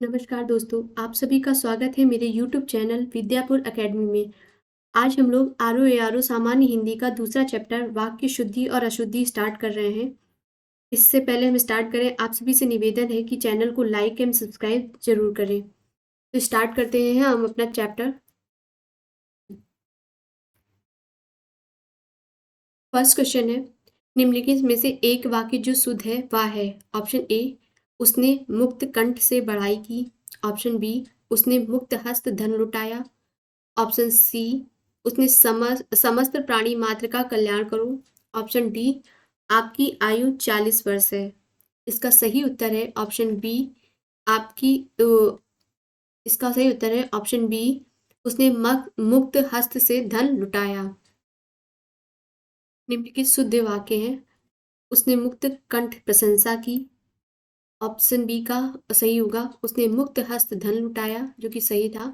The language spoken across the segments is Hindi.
नमस्कार दोस्तों, आप सभी का स्वागत है मेरे YouTube चैनल विद्यापुर एकेडमी में। आज हम लोग आर ओ सामान्य हिंदी का दूसरा चैप्टर वाक्य शुद्धि और अशुद्धि स्टार्ट कर रहे हैं। इससे पहले हम स्टार्ट करें, आप सभी से निवेदन है कि चैनल को लाइक एंड सब्सक्राइब जरूर करें। तो स्टार्ट करते हैं हम अपना चैप्टर। फर्स्ट क्वेश्चन है, निम्नलिखित में से एक वाक्य जो शुद्ध है वह है। ऑप्शन ए, उसने मुक्त कंठ से बढ़ाई की। ऑप्शन बी, उसने मुक्त हस्त धन लुटाया। ऑप्शन सी, उसने समस्त प्राणी मात्र का कल्याण करो। ऑप्शन डी, आपकी आयु 40 वर्ष है। इसका सही उत्तर है ऑप्शन बी, आपकी इसका सही उत्तर है ऑप्शन बी, उसने मुक्त हस्त से धन लुटाया। निम्नलिखित शुद्ध वाक्य है, उसने मुक्त कंठ प्रशंसा की। ऑप्शन बी का सही होगा, उसने मुक्त हस्त धन लुटाया, जो कि सही था।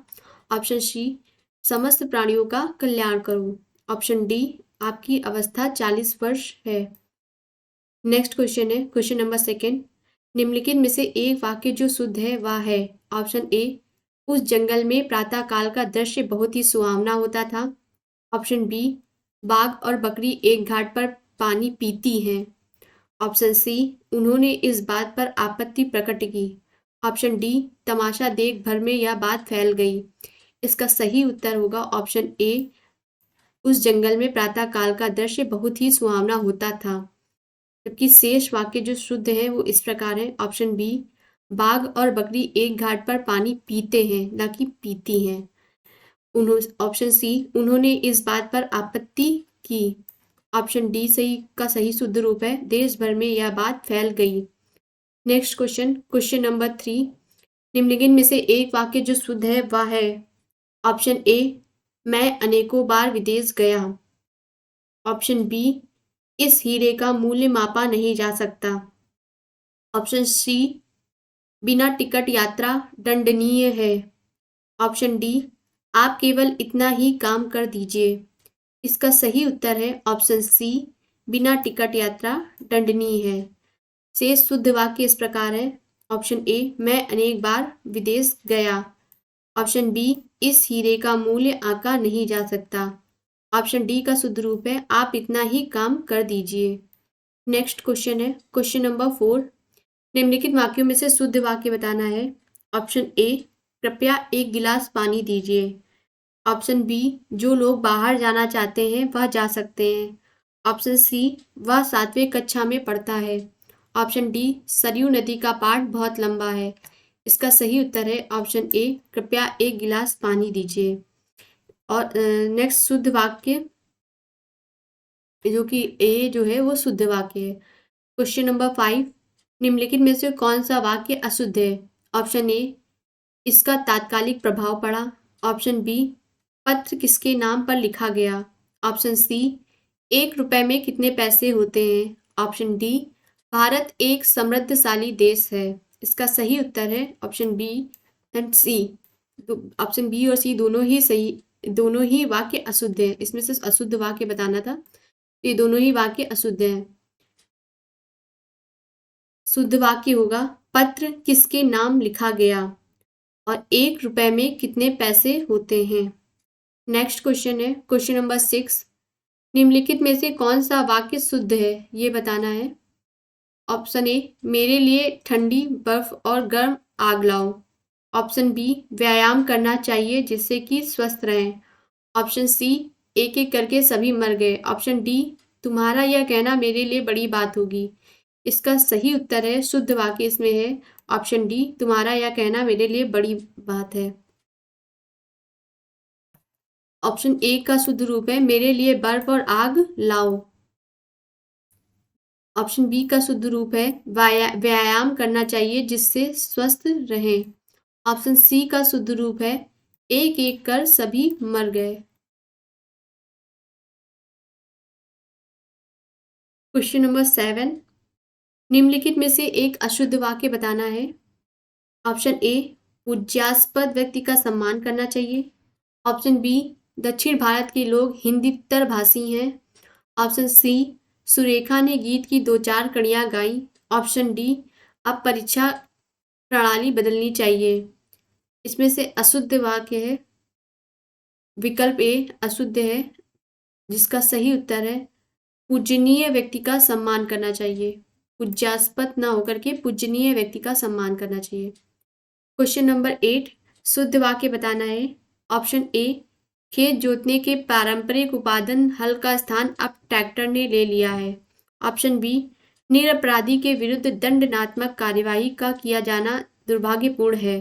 ऑप्शन सी, समस्त प्राणियों का कल्याण करो। ऑप्शन डी, आपकी अवस्था 40 वर्ष है। नेक्स्ट क्वेश्चन है, क्वेश्चन नंबर सेकेंड, निम्नलिखित में से एक वाक्य जो शुद्ध है वह है। ऑप्शन ए, उस जंगल में प्रातः काल का दृश्य बहुत ही सुहावना होता था। ऑप्शन बी, बाघ और बकरी एक घाट पर पानी पीती हैं। ऑप्शन सी, उन्होंने इस बात पर आपत्ति प्रकट की। ऑप्शन डी, तमाशा देख भर में यह बात फैल गई। इसका सही उत्तर होगा ऑप्शन ए, उस जंगल में प्रातः काल का दृश्य बहुत ही सुहावना होता था। जबकि शेष वाक्य जो शुद्ध है वो इस प्रकार है। ऑप्शन बी, बाघ और बकरी एक घाट पर पानी पीते हैं, न कि पीती हैं। ऑप्शन सी, उन्होंने इस बात पर आपत्ति की। ऑप्शन डी सही का सही शुद्ध रूप है, देश भर में यह बात फैल गई। नेक्स्ट क्वेश्चन, क्वेश्चन नंबर 3, निम्नलिखित में से एक वाक्य जो शुद्ध है वह है। ऑप्शन ए, मैं अनेकों बार विदेश गया। ऑप्शन बी, इस हीरे का मूल्य मापा नहीं जा सकता। ऑप्शन सी, बिना टिकट यात्रा दंडनीय है। ऑप्शन डी, आप केवल इतना ही काम कर दीजिए। इसका सही उत्तर है ऑप्शन सी, बिना टिकट यात्रा दंडनीय है। शेष शुद्ध वाक्य इस प्रकार है। ऑप्शन ए, मैं अनेक बार विदेश गया। ऑप्शन बी, इस हीरे का मूल्य आंका नहीं जा सकता। ऑप्शन डी का शुद्ध रूप है, आप इतना ही काम कर दीजिए। नेक्स्ट क्वेश्चन है, क्वेश्चन नंबर 4, निम्नलिखित वाक्यों में से शुद्ध वाक्य बताना है। ऑप्शन ए, कृपया एक गिलास पानी दीजिए। ऑप्शन बी, जो लोग बाहर जाना चाहते हैं वह जा सकते हैं। ऑप्शन सी, वह 7वीं कक्षा में पढ़ता है। ऑप्शन डी, सरयू नदी का पाठ बहुत लंबा है। इसका सही उत्तर है ऑप्शन ए, कृपया एक गिलास पानी दीजिए। और नेक्स्ट शुद्ध वाक्य जो कि ए जो है वो शुद्ध वाक्य है। क्वेश्चन नंबर 5, निम्नलिखित में से कौन सा वाक्य अशुद्ध है। ऑप्शन ए, इसका तात्कालिक प्रभाव पड़ा। ऑप्शन बी, पत्र किसके नाम पर लिखा गया। ऑप्शन सी, 1 रुपए में कितने पैसे होते हैं। ऑप्शन डी, भारत एक समृद्धशाली देश है। इसका सही उत्तर है option B and C. Option B और सी दोनों ही सही, दोनों ही वाक्य अशुद्ध है। इसमें से अशुद्ध वाक्य बताना था, ये दोनों ही वाक्य अशुद्ध हैं। शुद्ध वाक्य होगा, पत्र किसके नाम लिखा गया और 1 रुपए में कितने पैसे होते हैं। नेक्स्ट क्वेश्चन है, क्वेश्चन नंबर 6, निम्नलिखित में से कौन सा वाक्य शुद्ध है ये बताना है। ऑप्शन ए, मेरे लिए ठंडी बर्फ और गर्म आग लाओ। ऑप्शन बी, व्यायाम करना चाहिए जिससे कि स्वस्थ रहें। ऑप्शन सी, एक एक करके सभी मर गए। ऑप्शन डी, तुम्हारा यह कहना मेरे लिए बड़ी बात होगी। इसका सही उत्तर है, शुद्ध वाक्य इसमें है ऑप्शन डी, तुम्हारा यह कहना मेरे लिए बड़ी बात है। ऑप्शन ए का शुद्ध रूप है, मेरे लिए बर्फ और आग लाओ। ऑप्शन बी का शुद्ध रूप है, व्यायाम करना चाहिए जिससे स्वस्थ रहें। ऑप्शन सी का शुद्ध रूप है, एक एक कर सभी मर गए। क्वेश्चन नंबर 7, निम्नलिखित में से एक अशुद्ध वाक्य बताना है। ऑप्शन ए, पूज्यास्पद व्यक्ति का सम्मान करना चाहिए। ऑप्शन बी, दक्षिण भारत के लोग हिंदीतर भाषी हैं। ऑप्शन सी, सुरेखा ने गीत की 2-4 कड़ियां गाई। ऑप्शन डी, अब परीक्षा प्रणाली बदलनी चाहिए। इसमें से अशुद्ध वाक्य है, विकल्प ए अशुद्ध है, जिसका सही उत्तर है पूजनीय व्यक्ति का सम्मान करना चाहिए। पूज्यास्पद ना होकर के पूजनीय व्यक्ति का सम्मान करना चाहिए। क्वेश्चन नंबर 8, शुद्ध वाक्य बताना है। ऑप्शन ए, खेत जोतने के पारंपरिक उपादान हल का स्थान अब ट्रैक्टर ने ले लिया है। ऑप्शन बी, निरपराधी के विरुद्ध दंडात्मक कार्यवाही का किया जाना दुर्भाग्यपूर्ण है।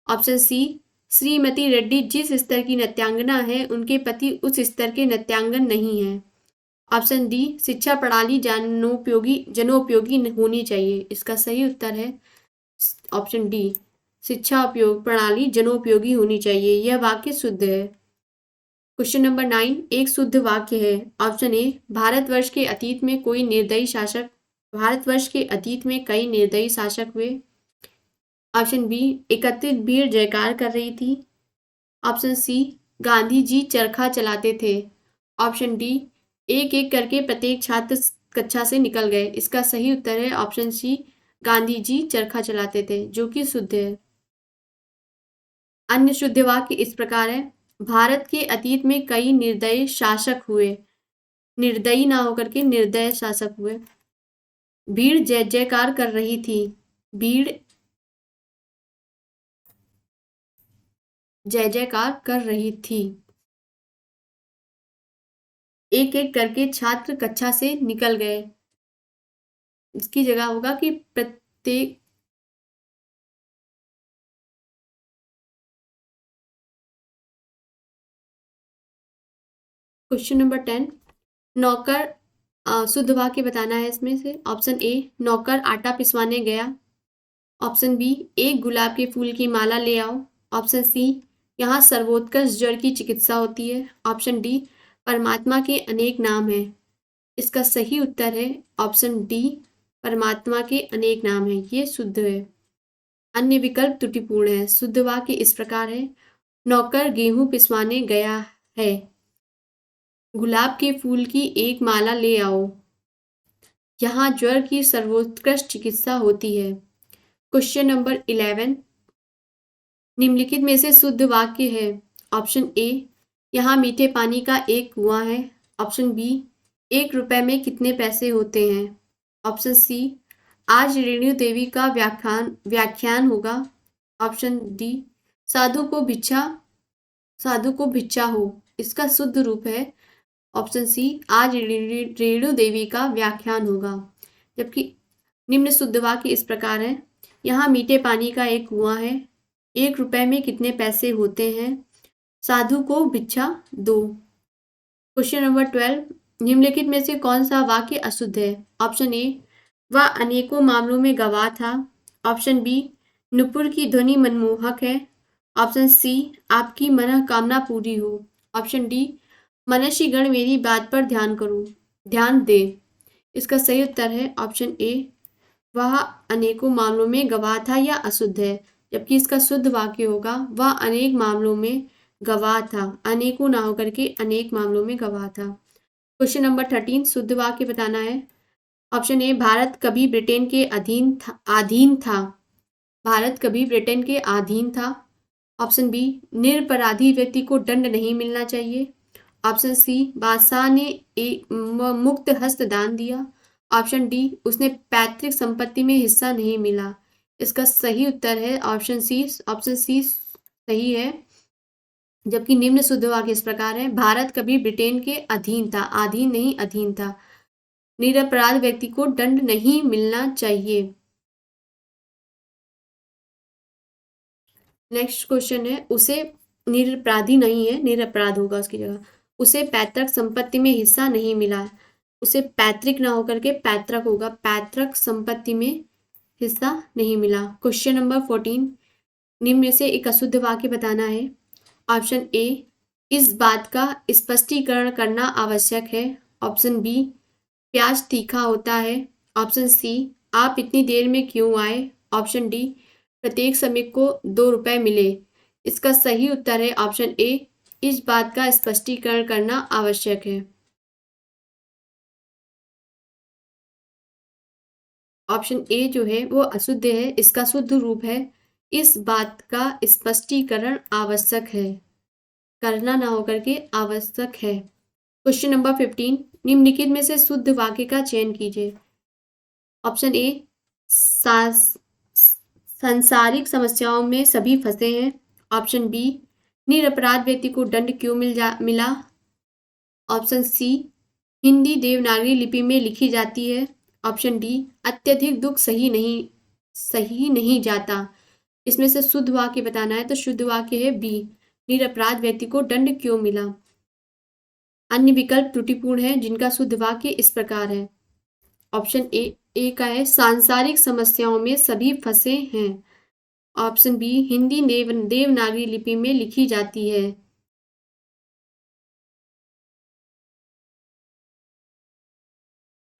ऑप्शन सी, श्रीमती रेड्डी जिस स्तर की नृत्यांगना है उनके पति उस स्तर के नृत्यांगन नहीं है। ऑप्शन डी, शिक्षा प्रणाली जनोपयोगी होनी चाहिए। इसका सही उत्तर है ऑप्शन डी, शिक्षा प्रणाली जनोपयोगी होनी चाहिए। यह वाक्य शुद्ध है। क्वेश्चन नंबर 9, एक शुद्ध वाक्य है। ऑप्शन ए, भारतवर्ष के अतीत में कई निर्दयी शासक हुए। ऑप्शन बी, एकत्रित भीड़ जयकार कर रही थी। ऑप्शन सी, गांधी जी चरखा चलाते थे। ऑप्शन डी, एक एक करके प्रत्येक छात्र कक्षा से निकल गए। इसका सही उत्तर है ऑप्शन सी, गांधी जी चरखा चलाते थे, जो कि शुद्ध है। अन्य शुद्ध वाक्य इस प्रकार है, भारत के अतीत में कई निर्दयी शासक हुए। निर्दयी ना होकर के निर्दय शासक हुए। भीड़ जय जयकार कर रही थी। भीड़ जय जयकार कर रही थी। एक एक करके छात्र कक्षा से निकल गए। इसकी जगह होगा कि प्रत्येक। क्वेश्चन नंबर 10, नौकर शुद्ध वाक्य बताना है इसमें से। ऑप्शन ए, नौकर आटा पिसवाने गया। ऑप्शन बी, एक गुलाब के फूल की माला ले आओ। ऑप्शन सी, यहाँ सर्वोत्कृष्ट जड़ की चिकित्सा होती है। ऑप्शन डी, परमात्मा के अनेक नाम हैं। इसका सही उत्तर है ऑप्शन डी, परमात्मा के अनेक नाम हैं। ये शुद्ध है। अन्य विकल्प त्रुटिपूर्ण है। शुद्ध वाक्य इस प्रकार है, नौकर गेहूं पिसवाने गया है। गुलाब के फूल की एक माला ले आओ। यहाँ ज्वर की सर्वोत्कृष्ट चिकित्सा होती है। क्वेश्चन नंबर 11, निम्नलिखित में से शुद्ध वाक्य है। ऑप्शन ए, यहाँ मीठे पानी का एक कुआं है। ऑप्शन बी, 1 रुपए में कितने पैसे होते हैं। ऑप्शन सी, आज रेणु देवी का व्याख्यान होगा। ऑप्शन डी, साधु को भिक्षा हो। इसका शुद्ध रूप है ऑप्शन सी, आज रेणु देवी का व्याख्यान होगा। जबकि निम्न शुद्ध वाक्य इस प्रकार है, यहाँ मीठे पानी का एक कुआं है। 1 रुपए में कितने पैसे होते हैं। साधु को भिक्षा दो। क्वेश्चन नंबर 12, निम्नलिखित में से कौन सा वाक्य अशुद्ध है। ऑप्शन ए, वह अनेकों मामलों में गवाह था। ऑप्शन बी, नुपुर की ध्वनि मनमोहक है। ऑप्शन सी, आपकी मनोकामना पूरी हो। ऑप्शन डी, मनुष्यगण मेरी बात पर ध्यान दे। इसका सही उत्तर है ऑप्शन ए, वह अनेकों मामलों में गवाह था या अशुद्ध है। जबकि इसका शुद्ध वाक्य होगा, वह अनेक मामलों में गवाह था। अनेकों ना होकर के अनेक मामलों में गवाह था। क्वेश्चन नंबर 13, शुद्ध वाक्य बताना है। ऑप्शन ए, भारत कभी ब्रिटेन के अधीन था। भारत कभी ब्रिटेन के अधीन था। ऑप्शन बी, निरपराधी व्यक्ति को दंड नहीं मिलना चाहिए। ऑप्शन सी, बादशाह ने एक मुक्त हस्त दान दिया। ऑप्शन डी, उसने पैतृक संपत्ति में हिस्सा नहीं मिला। इसका सही उत्तर है ऑप्शन सी। ऑप्शन सी सही है। जबकि निम्न शुद्ध वाक्य इस प्रकार है, भारत कभी ब्रिटेन के अधीन था। अधीन नहीं, अधीन था। निरपराध व्यक्ति को दंड नहीं मिलना चाहिए। नेक्स्ट क्वेश्चन है, उसे निरपराधी नहीं है, निरपराध होगा उसकी जगह। उसे पैतृक संपत्ति में हिस्सा नहीं मिला। उसे पैतृक ना होकर के पैतृक होगा। पैतृक संपत्ति में हिस्सा नहीं मिला। क्वेश्चन नंबर 14, निम्न में से एक अशुद्ध वाक्य बताना है। ऑप्शन ए, इस बात का स्पष्टीकरण करना आवश्यक है। ऑप्शन बी, प्याज तीखा होता है। ऑप्शन सी, आप इतनी देर में क्यों आए। ऑप्शन डी, प्रत्येक श्रमिक को 2 रुपए मिले। इसका सही उत्तर है ऑप्शन ए, इस बात का स्पष्टीकरण करना आवश्यक है। ऑप्शन ए जो है वो अशुद्ध है। इसका शुद्ध रूप है, इस बात का स्पष्टीकरण आवश्यक है, करना ना होकर के आवश्यक है। क्वेश्चन नंबर 15, निम्नलिखित में से शुद्ध वाक्य का चयन कीजिए। ऑप्शन ए, सांसारिक समस्याओं में सभी फंसे हैं। ऑप्शन बी, निरपराध व्यक्ति को दंड क्यों मिला। ऑप्शन सी, हिंदी देवनागरी लिपि में लिखी जाती है। ऑप्शन डी, अत्यधिक दुख सही नहीं जाता। इसमें से शुद्ध वाक्य बताना है, तो शुद्ध वाक्य है बी, निरपराध व्यक्ति को दंड क्यों मिला। अन्य विकल्प त्रुटिपूर्ण है, जिनका शुद्ध वाक्य इस प्रकार है। ऑप्शन ए का है, सांसारिक समस्याओं में सभी फंसे हैं। ऑप्शन बी, हिंदी देवनागरी लिपि में लिखी जाती है।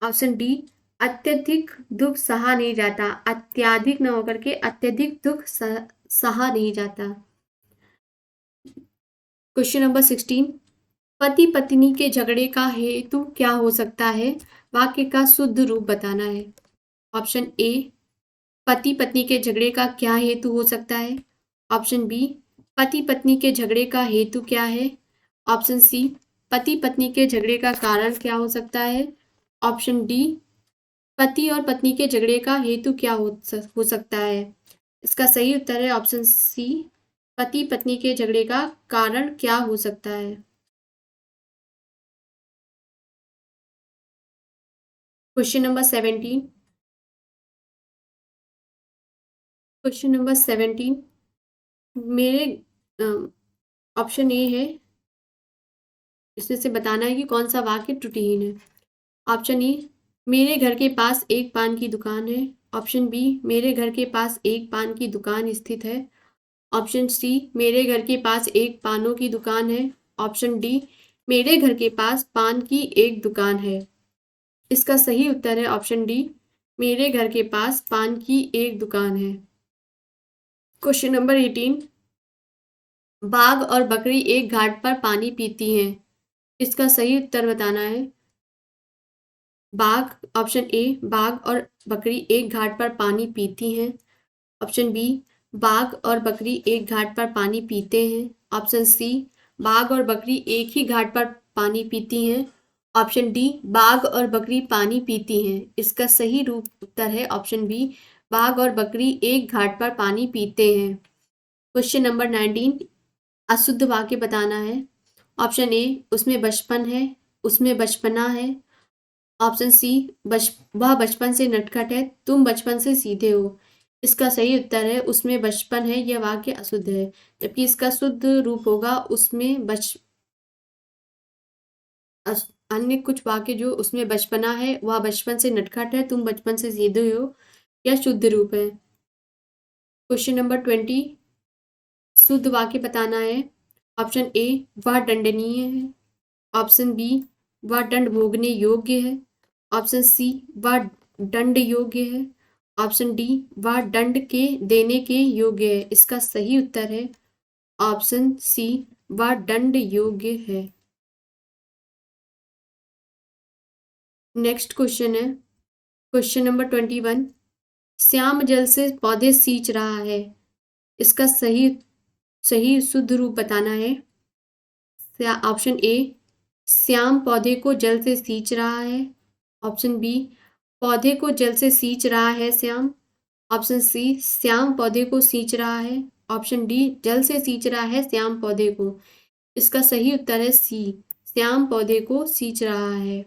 ऑप्शन डी, अत्यधिक दुख सहा नहीं जाता। अत्याधिक न होकर के अत्यधिक दुख सहा नहीं जाता। क्वेश्चन नंबर 16, पति पत्नी के झगड़े का हेतु क्या हो सकता है। वाक्य का शुद्ध रूप बताना है। ऑप्शन ए, पति पत्नी के झगड़े का क्या हेतु हो सकता है। ऑप्शन बी, पति पत्नी के झगड़े का हेतु क्या है। ऑप्शन सी, पति पत्नी के झगड़े का कारण क्या हो सकता है। ऑप्शन डी, पति और पत्नी के झगड़े का हेतु क्या हो सकता है। इसका सही उत्तर है ऑप्शन सी, पति पत्नी के झगड़े का कारण क्या हो सकता है। क्वेश्चन नंबर 17, क्वेश्चन नंबर 17 मेरे ऑप्शन ए है, इसमें से बताना है कि कौन सा वाक्य त्रुटिहीन है। ऑप्शन ए, मेरे घर के पास एक पान की दुकान है। ऑप्शन बी, मेरे घर के पास एक पान की दुकान स्थित है। ऑप्शन सी, मेरे घर के पास एक पानों की दुकान है। ऑप्शन डी, मेरे घर के पास पान की एक दुकान है। इसका सही उत्तर है ऑप्शन डी, मेरे घर के पास पान की एक दुकान है। क्वेश्चन नंबर 18, बाघ और बकरी एक घाट पर पानी पीती हैं। इसका सही उत्तर बताना है। बाघ, ऑप्शन ए, बाघ और बकरी एक घाट पर पानी पीती हैं। ऑप्शन बी, बाघ और बकरी एक घाट पर पानी पीते हैं। ऑप्शन सी, बाघ और बकरी एक ही घाट पर पानी पीती हैं। ऑप्शन डी, बाघ और बकरी पानी पीती हैं। इसका सही रूप उत्तर है ऑप्शन बी, बाघ और बकरी एक घाट पर पानी पीते हैं। क्वेश्चन नंबर 19, अशुद्ध वाक्य बताना है। ऑप्शन ए, उसमें बचपन है, उसमें बचपना है। ऑप्शन सी, वह बचपन से नटखट है, तुम बचपन से सीधे हो। इसका सही उत्तर है उसमें बचपन है, यह वाक्य अशुद्ध है। जबकि इसका शुद्ध रूप होगा उसमें अन्य कुछ वाक्य जो उसमें बचपना है, वह बचपन से नटखट है, तुम बचपन से सीधे हो, यह शुद्ध रूप है। क्वेश्चन नंबर 20, शुद्ध वाक्य बताना है। ऑप्शन ए, वह दंडनीय है। ऑप्शन बी, वह दंड भोगने योग्य है। ऑप्शन सी, वह दंड योग्य है। ऑप्शन डी, वह दंड के देने के योग्य है। इसका सही उत्तर है ऑप्शन सी, वह दंड योग्य है। नेक्स्ट क्वेश्चन है क्वेश्चन नंबर 21, श्याम जल से पौधे सींच रहा है। इसका सही शुद्ध रूप बताना है। ऑप्शन ए, श्याम पौधे को जल से सींच रहा है। ऑप्शन बी, पौधे को जल से सींच रहा है श्याम। ऑप्शन सी, श्याम पौधे को सींच रहा है। ऑप्शन डी, जल से सींच रहा है श्याम पौधे को। इसका सही उत्तर है सी, श्याम पौधे को सींच रहा है।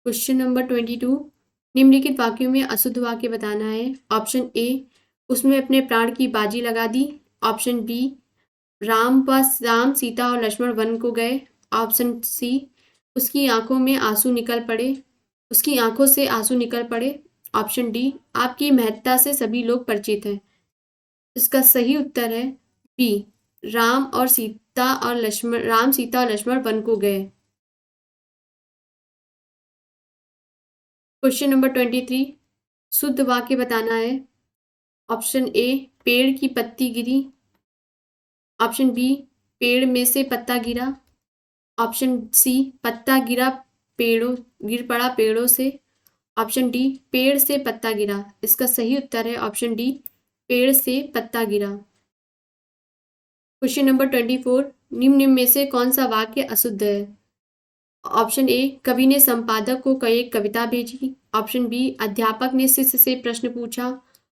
क्वेश्चन नंबर 22, निम्नलिखित वाक्यों में अशुद्ध वाक्य बताना है। ऑप्शन ए, उसमें अपने प्राण की बाजी लगा दी। ऑप्शन बी, राम सीता और लक्ष्मण वन को गए। ऑप्शन सी, उसकी आंखों से आंसू निकल पड़े। ऑप्शन डी, आपकी महत्ता से सभी लोग परिचित हैं। इसका सही उत्तर है बी, राम सीता और लक्ष्मण वन को गए। क्वेश्चन नंबर 23, शुद्ध वाक्य बताना है। ऑप्शन ए, पेड़ की पत्ती गिरी। ऑप्शन बी, पेड़ में से पत्ता गिरा। ऑप्शन सी, पत्ता गिर पड़ा पेड़ों से। ऑप्शन डी, पेड़ से पत्ता गिरा। इसका सही उत्तर है ऑप्शन डी, पेड़ से पत्ता गिरा। क्वेश्चन नंबर 24, निम्न में से कौन सा वाक्य अशुद्ध है? ऑप्शन ए, कवि ने संपादक को एक कविता भेजी। ऑप्शन बी, अध्यापक ने शिष्य से प्रश्न पूछा।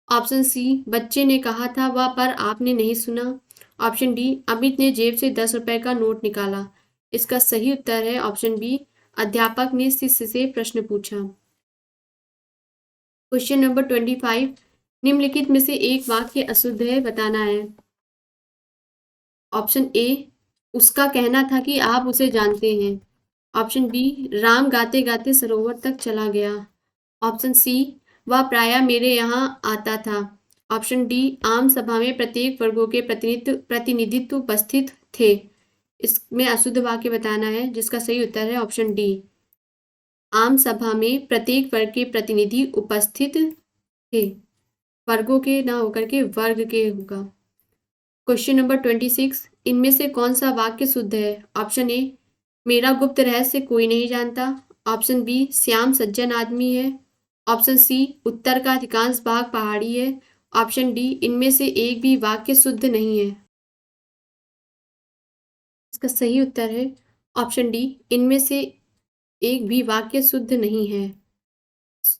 ऑप्शन सी, बच्चे ने कहा था वह पर आपने नहीं सुना। ऑप्शन डी, अमित ने जेब से 10 रुपए का नोट निकाला। इसका सही उत्तर है ऑप्शन बी, अध्यापक ने शिष्य से प्रश्न पूछा। क्वेश्चन नंबर 25, निम्नलिखित में से एक वाक्य अशुद्ध है, बताना है। ऑप्शन ए, उसका कहना था कि आप उसे जानते हैं। ऑप्शन बी, राम गाते गाते सरोवर तक चला गया। ऑप्शन सी, वह प्रायः मेरे यहाँ आता था। ऑप्शन डी, आम सभा में प्रत्येक वर्गों के प्रतिनिधित्व उपस्थित थे। इसमें अशुद्ध वाक्य बताना है, जिसका सही उत्तर है ऑप्शन डी, आम सभा में प्रत्येक वर्ग के प्रतिनिधि उपस्थित थे। वर्गों के ना होकर के वर्ग के होगा। क्वेश्चन नंबर 26, इनमें से कौन सा वाक्य शुद्ध है? ऑप्शन ए, मेरा गुप्त रहस्य कोई नहीं जानता। ऑप्शन बी, श्याम सज्जन आदमी है। ऑप्शन सी, उत्तर का अधिकांश भाग पहाड़ी है। ऑप्शन डी, इनमें से एक भी वाक्य शुद्ध नहीं है। इसका सही उत्तर है ऑप्शन डी, इनमें से एक भी वाक्य शुद्ध नहीं है।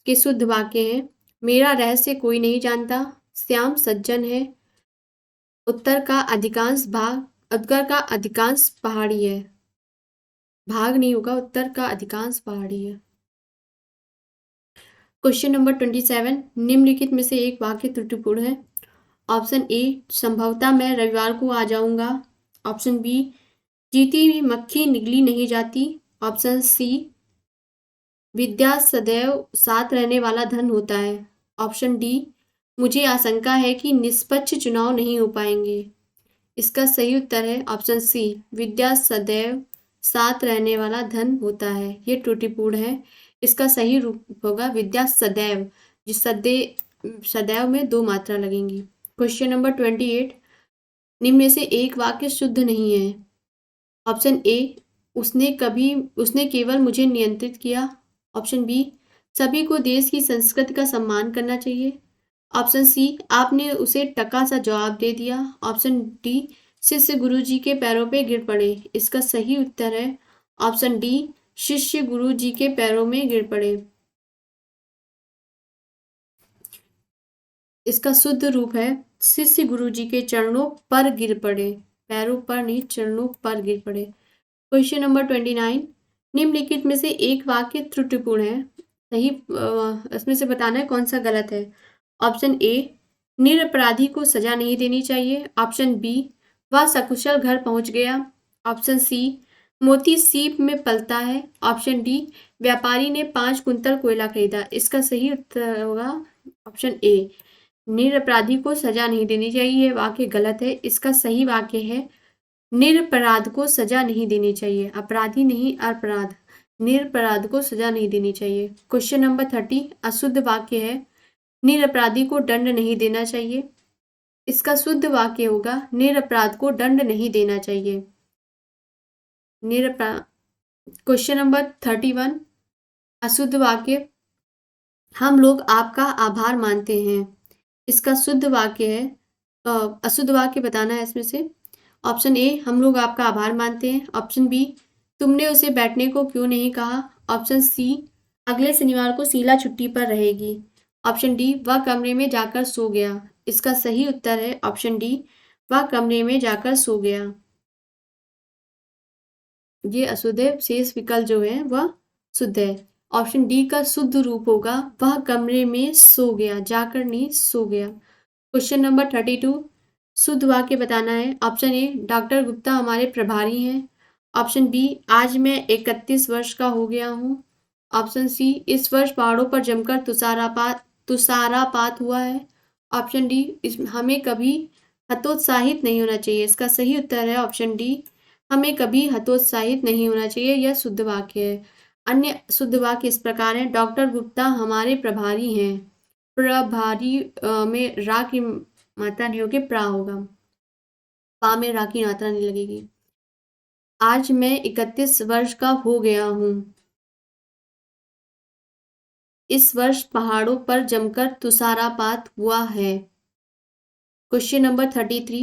के शुद्ध वाक्य है, मेरा रहस्य कोई नहीं जानता, श्याम सज्जन है, उत्तर का अधिकांश पहाड़ी है। भाग नहीं होगा, उत्तर का अधिकांश पहाड़ी है। क्वेश्चन नंबर 27, निम्नलिखित में से एक वाक्य त्रुटिपूर्ण है। ऑप्शन ए, संभवतः मैं रविवार को आ जाऊंगा। ऑप्शन बी, जीती हुई मक्खी निगली नहीं जाती। ऑप्शन सी, विद्या सदैव साथ रहने वाला धन होता है। ऑप्शन डी, मुझे आशंका है कि निष्पक्ष चुनाव नहीं हो पाएंगे। इसका सही उत्तर है ऑप्शन सी, विद्या सदैव साथ रहने वाला धन होता है। ये त्रुटिपूर्ण है। इसका सही रूप होगा विद्या सदैव, जिस सदैव में 2 मात्रा लगेंगी। क्वेश्चन नंबर 28, निम्न में से एक वाक्य शुद्ध नहीं है। ऑप्शन ए, उसने केवल मुझे नियंत्रित किया। ऑप्शन बी, सभी को देश की संस्कृति का सम्मान करना चाहिए। ऑप्शन सी, आपने उसे टका सा जवाब दे दिया। ऑप्शन डी, शिष्य गुरुजी के पैरों पे गिर पड़े। इसका सही उत्तर है ऑप्शन डी, शिष्य गुरुजी के पैरों में गिर पड़े। इसका शुद्ध रूप है, शिष्य गुरुजी के चरणों पर गिर पड़े, पैरों पर नहीं, चरणों पर गिर पड़े। क्वेश्चन नंबर 29, निम्नलिखित में से एक वाक्य त्रुटिपूर्ण है। सही इसमें से बताना है कौन सा गलत है। ऑप्शन ए, निरपराधी को सजा नहीं देनी चाहिए। ऑप्शन बी, वह सकुशल घर पहुंच गया। ऑप्शन सी, मोती सीप में पलता है। ऑप्शन डी, व्यापारी ने 5 कुंतल कोयला खरीदा। इसका सही उत्तर होगा ऑप्शन ए, निरपराधी को सजा नहीं देनी चाहिए। ये वाक्य गलत है। इसका सही वाक्य है, निरपराध को सजा नहीं देनी चाहिए। अपराधी नहीं, अपराध, निरपराध को सजा नहीं देनी चाहिए। क्वेश्चन नंबर 30, अशुद्ध वाक्य है, निरपराधी को दंड नहीं देना चाहिए। इसका शुद्ध वाक्य होगा, निरपराध को दंड नहीं देना चाहिए। क्वेश्चन नंबर 31, अशुद्ध वाक्य, हम लोग आपका आभार मानते हैं। इसका शुद्ध वाक्य है, अशुद्ध वाक्य बताना है इसमें से। ऑप्शन ए, हम लोग आपका आभार मानते हैं। ऑप्शन बी, तुमने उसे बैठने को क्यों नहीं कहा। ऑप्शन सी, अगले शनिवार को शीला छुट्टी पर रहेगी। ऑप्शन डी, वह कमरे में जाकर सो गया। इसका सही उत्तर है ऑप्शन डी, वह कमरे में जाकर सो गया। ये अशुद्ध है, शेष विकल्प जो है वह शुद्ध है। ऑप्शन डी का शुद्ध रूप होगा, वह कमरे में सो गया, जाकर नहीं, सो गया। क्वेश्चन नंबर 32, शुद्ध वाक्य बताना है। ऑप्शन ए, डॉक्टर गुप्ता हमारे प्रभारी हैं। ऑप्शन बी, आज मैं 31 वर्ष का हो गया हूँ। ऑप्शन सी, इस वर्ष पहाड़ों पर जमकर तुषारपात हुआ है। ऑप्शन डी, हमें कभी हतोत्साहित नहीं होना चाहिए। इसका सही उत्तर है ऑप्शन डी, हमें कभी हतोत्साहित नहीं होना चाहिए। यह शुद्ध वाक्य है। अन्य शुद्ध वाक्य इस प्रकार है, डॉक्टर गुप्ता हमारे प्रभारी हैं। प्रभारी में रा की मात्रा नहीं होगी, प्रा होगा। पा में रा की मात्रा नहीं लगेगी। आज मैं 31 वर्ष का हो गया हूँ। इस वर्ष पहाड़ों पर जमकर तुषारपात हुआ है। क्वेश्चन नंबर 33,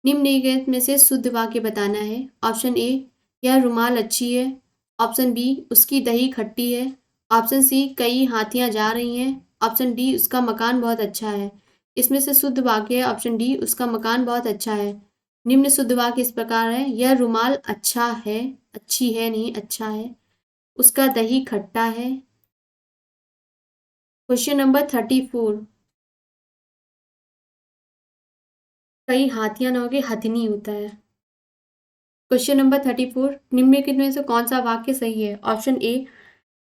निम्नलिखित में से शुद्ध वाक्य बताना है। ऑप्शन ए, यह रुमाल अच्छी है। ऑप्शन बी, उसकी दही खट्टी है। ऑप्शन सी, कई हाथियां जा रही हैं। ऑप्शन डी, उसका मकान बहुत अच्छा है। इसमें से शुद्ध वाक्य है ऑप्शन डी, उसका मकान बहुत अच्छा है। निम्न शुद्ध वाक्य इस प्रकार है, यह रुमाल अच्छा है, अच्छी है नहीं, अच्छा है। उसका दही खट्टा है। क्वेश्चन नंबर 34, कई हाथियां ना होके हथनी होता है। क्वेश्चन नंबर 34, निम्नलिखित में से कौन सा वाक्य सही है? ऑप्शन ए,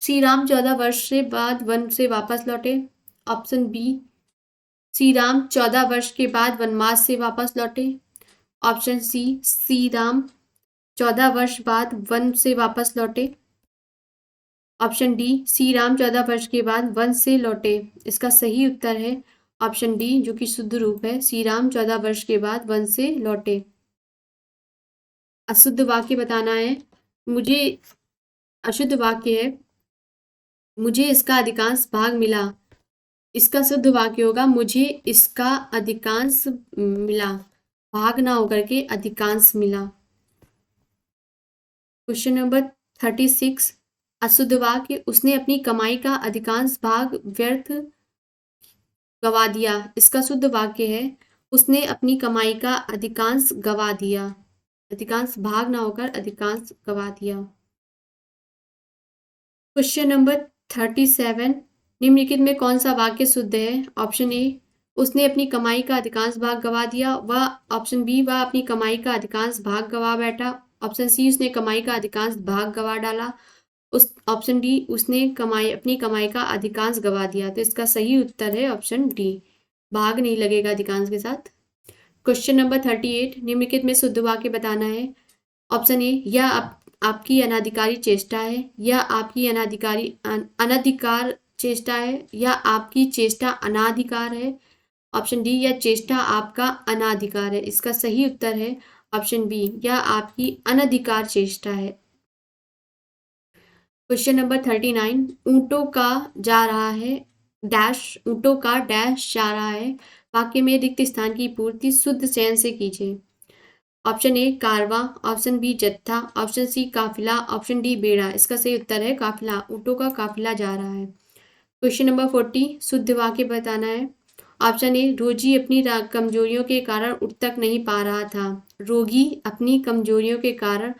श्री राम 14 वर्ष से बाद वन से वापस लौटे। ऑप्शन बी, श्री राम 14 वर्ष के बाद वनवास से वापस लौटे। ऑप्शन सी, श्री राम 14 वर्ष बाद वन से वापस लौटे। ऑप्शन डी, श्री राम 14 वर्ष के बाद वन से लौटे। इसका सही उत्तर है ऑप्शन डी, जो कि शुद्ध रूप है, श्री राम 14 वर्ष के बाद वन से लौटे। अशुद्ध वाक्य बताना है। मुझे अशुद्ध वाक्य है, मुझे इसका अधिकांश भाग मिला। इसका शुद्ध वाक्य होगा, मुझे इसका अधिकांश मिला। भाग ना होकर के अधिकांश मिला। क्वेश्चन नंबर 36, अशुद्ध वाक्य, उसने अपनी कमाई का अधिकांश भाग व्यर्थ गवा दिया। इसका शुद्ध वाक्य है, उसने अपनी कमाई का अधिकांश गवा दिया। अधिकांश भाग ना होकर अधिकांश गवा दिया। क्वेश्चन नंबर 37, निम्नलिखित में कौन सा वाक्य शुद्ध है? ऑप्शन ए, उसने अपनी कमाई का अधिकांश भाग गवा दिया। वह ऑप्शन बी, वह अपनी कमाई का अधिकांश भाग गवा बैठा। ऑप्शन सी, उसने कमाई का अधिकांश भाग गवा डाला। उस ऑप्शन डी, उसने अपनी कमाई का अधिकांश गवा दिया। तो इसका सही उत्तर है ऑप्शन डी, भाग नहीं लगेगा अधिकांश के साथ। क्वेश्चन नंबर 38, निम्नलिखित में शुद्ध वाक्य बताना है। ऑप्शन ए, यह आपकी अनाधिकारी चेष्टा है। यह आपकी अनाधिकार चेष्टा है। या आपकी चेष्टा अनाधिकार है। ऑप्शन डी, यह चेष्टा आपका अनाधिकार है। इसका सही उत्तर है ऑप्शन बी, यह आपकी अनधिकार चेष्टा है। क्वेश्चन नंबर 39, ऊंटों का जा रहा है डैश, ऊंटों का डैश जा रहा है। वाक्य में रिक्त स्थान की पूर्ति शुद्ध चयन से कीजिए। ऑप्शन ए, कारवा। ऑप्शन बी, जत्था। ऑप्शन सी, काफिला। ऑप्शन डी, बेड़ा। इसका सही उत्तर है काफिला। ऊंटों का काफिला जा रहा है। क्वेश्चन नंबर 40, शुद्ध वाक्य बताना है। ऑप्शन ए, रोगी अपनी कमजोरियों के कारण उठ तक नहीं पा रहा था। रोगी अपनी कमजोरियों के कारण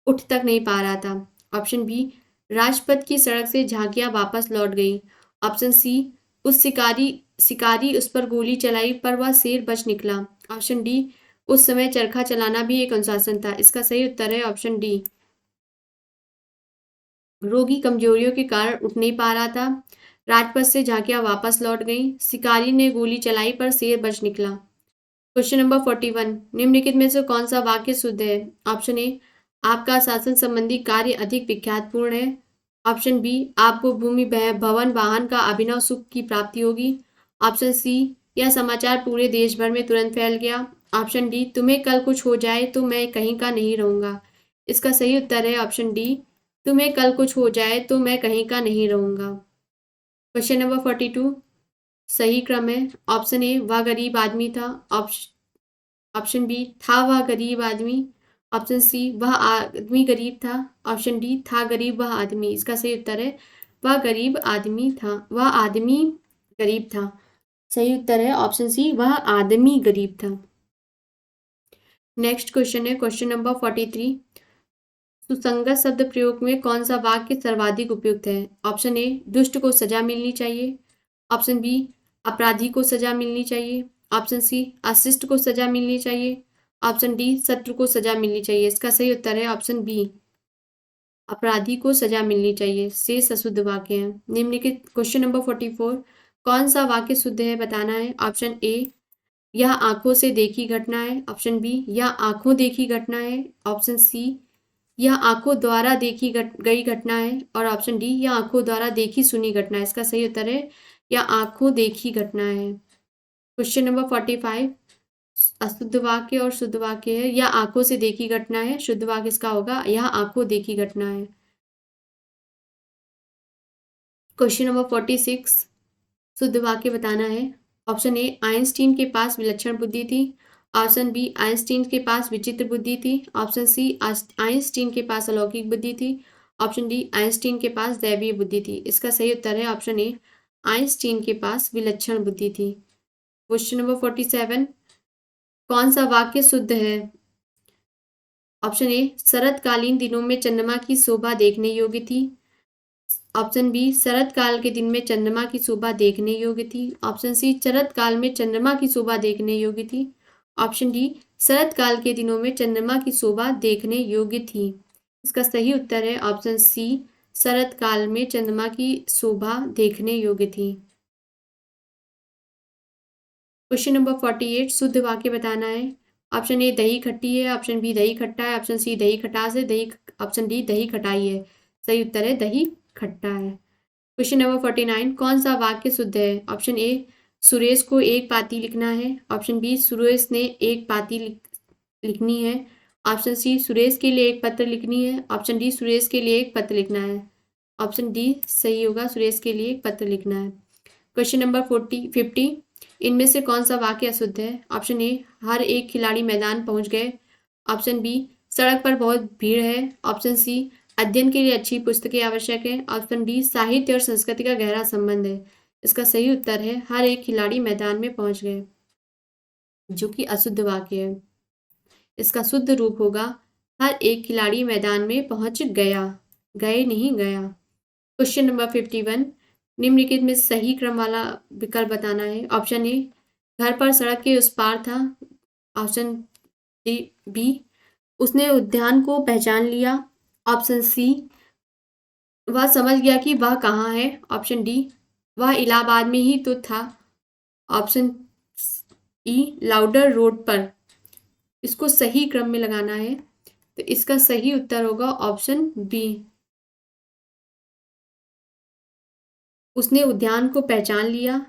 उठ तक नहीं पा रहा था। ऑप्शन बी, राजपथ की सड़क से झांकियां वापस लौट गई। ऑप्शन सी, उस शिकारी उस पर गोली चलाई पर वह शेर बच निकला। ऑप्शन डी, उस समय चरखा चलाना भी एक अनुशासन था। इसका सही उत्तर है ऑप्शन डी, रोगी कमजोरियों के कारण उठ नहीं पा रहा था। राजपथ से झांकियां वापस लौट गईं। शिकारी ने गोली चलाई पर शेर बच निकला। क्वेश्चन नंबर 41, निम्नलिखित में से कौन सा वाक्य शुद्ध है? ऑप्शन ए, आपका शासन संबंधी कार्य अधिक विख्यातपूर्ण है। ऑप्शन बी, आपको भूमि भवन वाहन का अभिनव सुख की प्राप्ति होगी। ऑप्शन सी, यह समाचार पूरे देश भर में तुरंत फैल गया। ऑप्शन डी, तुम्हें कल कुछ हो जाए तो मैं कहीं का नहीं रहूंगा। इसका सही उत्तर है ऑप्शन डी, तुम्हें कल कुछ हो जाए तो मैं कहीं का नहीं रहूंगा। क्वेश्चन नंबर 42, सही क्रम है। ऑप्शन ए, वह गरीब आदमी था। ऑप्शन बी, था वह गरीब आदमी। ऑप्शन सी, वह आदमी गरीब था। ऑप्शन डी, था गरीब वह आदमी। इसका सही उत्तर है वह गरीब आदमी था, वह आदमी गरीब था। सही उत्तर है ऑप्शन सी, वह आदमी गरीब था। नेक्स्ट क्वेश्चन है क्वेश्चन नंबर 43, सुसंगत शब्द प्रयोग में कौन सा वाक्य सर्वाधिक उपयुक्त है? ऑप्शन ए, दुष्ट को सजा मिलनी चाहिए। ऑप्शन बी, अपराधी को सजा मिलनी चाहिए। ऑप्शन सी, अशिष्ट को सजा मिलनी चाहिए। ऑप्शन डी, शत्रु को सजा मिलनी चाहिए। इसका सही उत्तर है ऑप्शन बी, अपराधी को सजा मिलनी चाहिए। शेष अशुद्ध वाक्य हैं। निम्नलिखित क्वेश्चन नंबर 44, कौन सा वाक्य शुद्ध है बताना है। ऑप्शन ए, यह आंखों से देखी घटना है। ऑप्शन बी, यह आंखों देखी घटना है। ऑप्शन सी, यह आंखों द्वारा देखी गई घटना है। और ऑप्शन डी, यह आंखों द्वारा देखी सुनी घटना है। इसका सही उत्तर है यह आंखों देखी घटना है। क्वेश्चन नंबर 45, अशुद्ध वाक्य और शुद्ध वाक्य है। यह आंखों से देखी घटना है। शुद्ध वाक्य इसका होगा, यह आंखों देखी घटना है। क्वेश्चन नंबर 46, शुद्ध वाक्य बताना है। ऑप्शन ए आइंस्टीन के पास विलक्षण बुद्धि थी। ऑप्शन बी आइंस्टीन के पास विचित्र बुद्धि थी। ऑप्शन सी आइंस्टीन के पास अलौकिक बुद्धि थी। ऑप्शन डी आइंस्टीन के पास दैवीय बुद्धि थी। इसका सही उत्तर है ऑप्शन ए आइंस्टीन के पास विलक्षण बुद्धि थी। क्वेश्चन नंबर 47, कौन सा वाक्य शुद्ध है? ऑप्शन ए शरतकालीन दिनों में चंद्रमा की शोभा देखने योग्य थी। ऑप्शन बी शरत काल के दिन में चंद्रमा की शोभा देखने योग्य थी। ऑप्शन सी शरत काल में चंद्रमा की शोभा देखने योग्य थी। ऑप्शन डी शरत काल के दिनों में चंद्रमा की शोभा देखने योग्य थी। इसका सही उत्तर है ऑप्शन सी शरत काल में चंद्रमा की शोभा देखने योग्य थी। क्वेश्चन नंबर 48, शुद्ध वाक्य बताना है। ऑप्शन ए दही खट्टी है। ऑप्शन बी दही खट्टा है। ऑप्शन सी दही खटास है। ऑप्शन डी दही खटाई है। सही उत्तर है दही खट्टा है। क्वेश्चन नंबर 49, कौन सा वाक्य शुद्ध है? ऑप्शन ए सुरेश को एक पाती लिखना है। ऑप्शन बी सुरेश ने एक पाती लिखनी है। ऑप्शन सी सुरेश के लिए एक पत्र लिखनी है। ऑप्शन डी सुरेश के लिए एक पत्र लिखना है। ऑप्शन डी सही होगा, सुरेश के लिए एक पत्र लिखना है। क्वेश्चन नंबर 50, इनमें से कौन सा वाक्य अशुद्ध है? ऑप्शन ए हर एक खिलाड़ी मैदान पहुंच गए। ऑप्शन बी सड़क पर बहुत भीड़ है। ऑप्शन सी अध्ययन के लिए अच्छी पुस्तकें आवश्यक है। ऑप्शन डी साहित्य और संस्कृति का गहरा संबंध है। इसका सही उत्तर है हर एक खिलाड़ी मैदान में पहुंच गए, जो कि अशुद्ध वाक्य है। इसका शुद्ध रूप होगा हर एक खिलाड़ी मैदान में पहुंच गया, गए नहीं गया। क्वेश्चन नंबर 51, निम्नलिखित में सही क्रम वाला विकल्प बताना है। ऑप्शन ए घर पर सड़क के उस पार था। ऑप्शन बी उसने उद्यान को पहचान लिया। ऑप्शन सी वह समझ गया कि वह कहाँ है। ऑप्शन डी वह इलाहाबाद में ही तो था। ऑप्शन ई लाउडर रोड पर। इसको सही क्रम में लगाना है, तो इसका सही उत्तर होगा ऑप्शन बी, उसने उद्यान को पहचान लिया,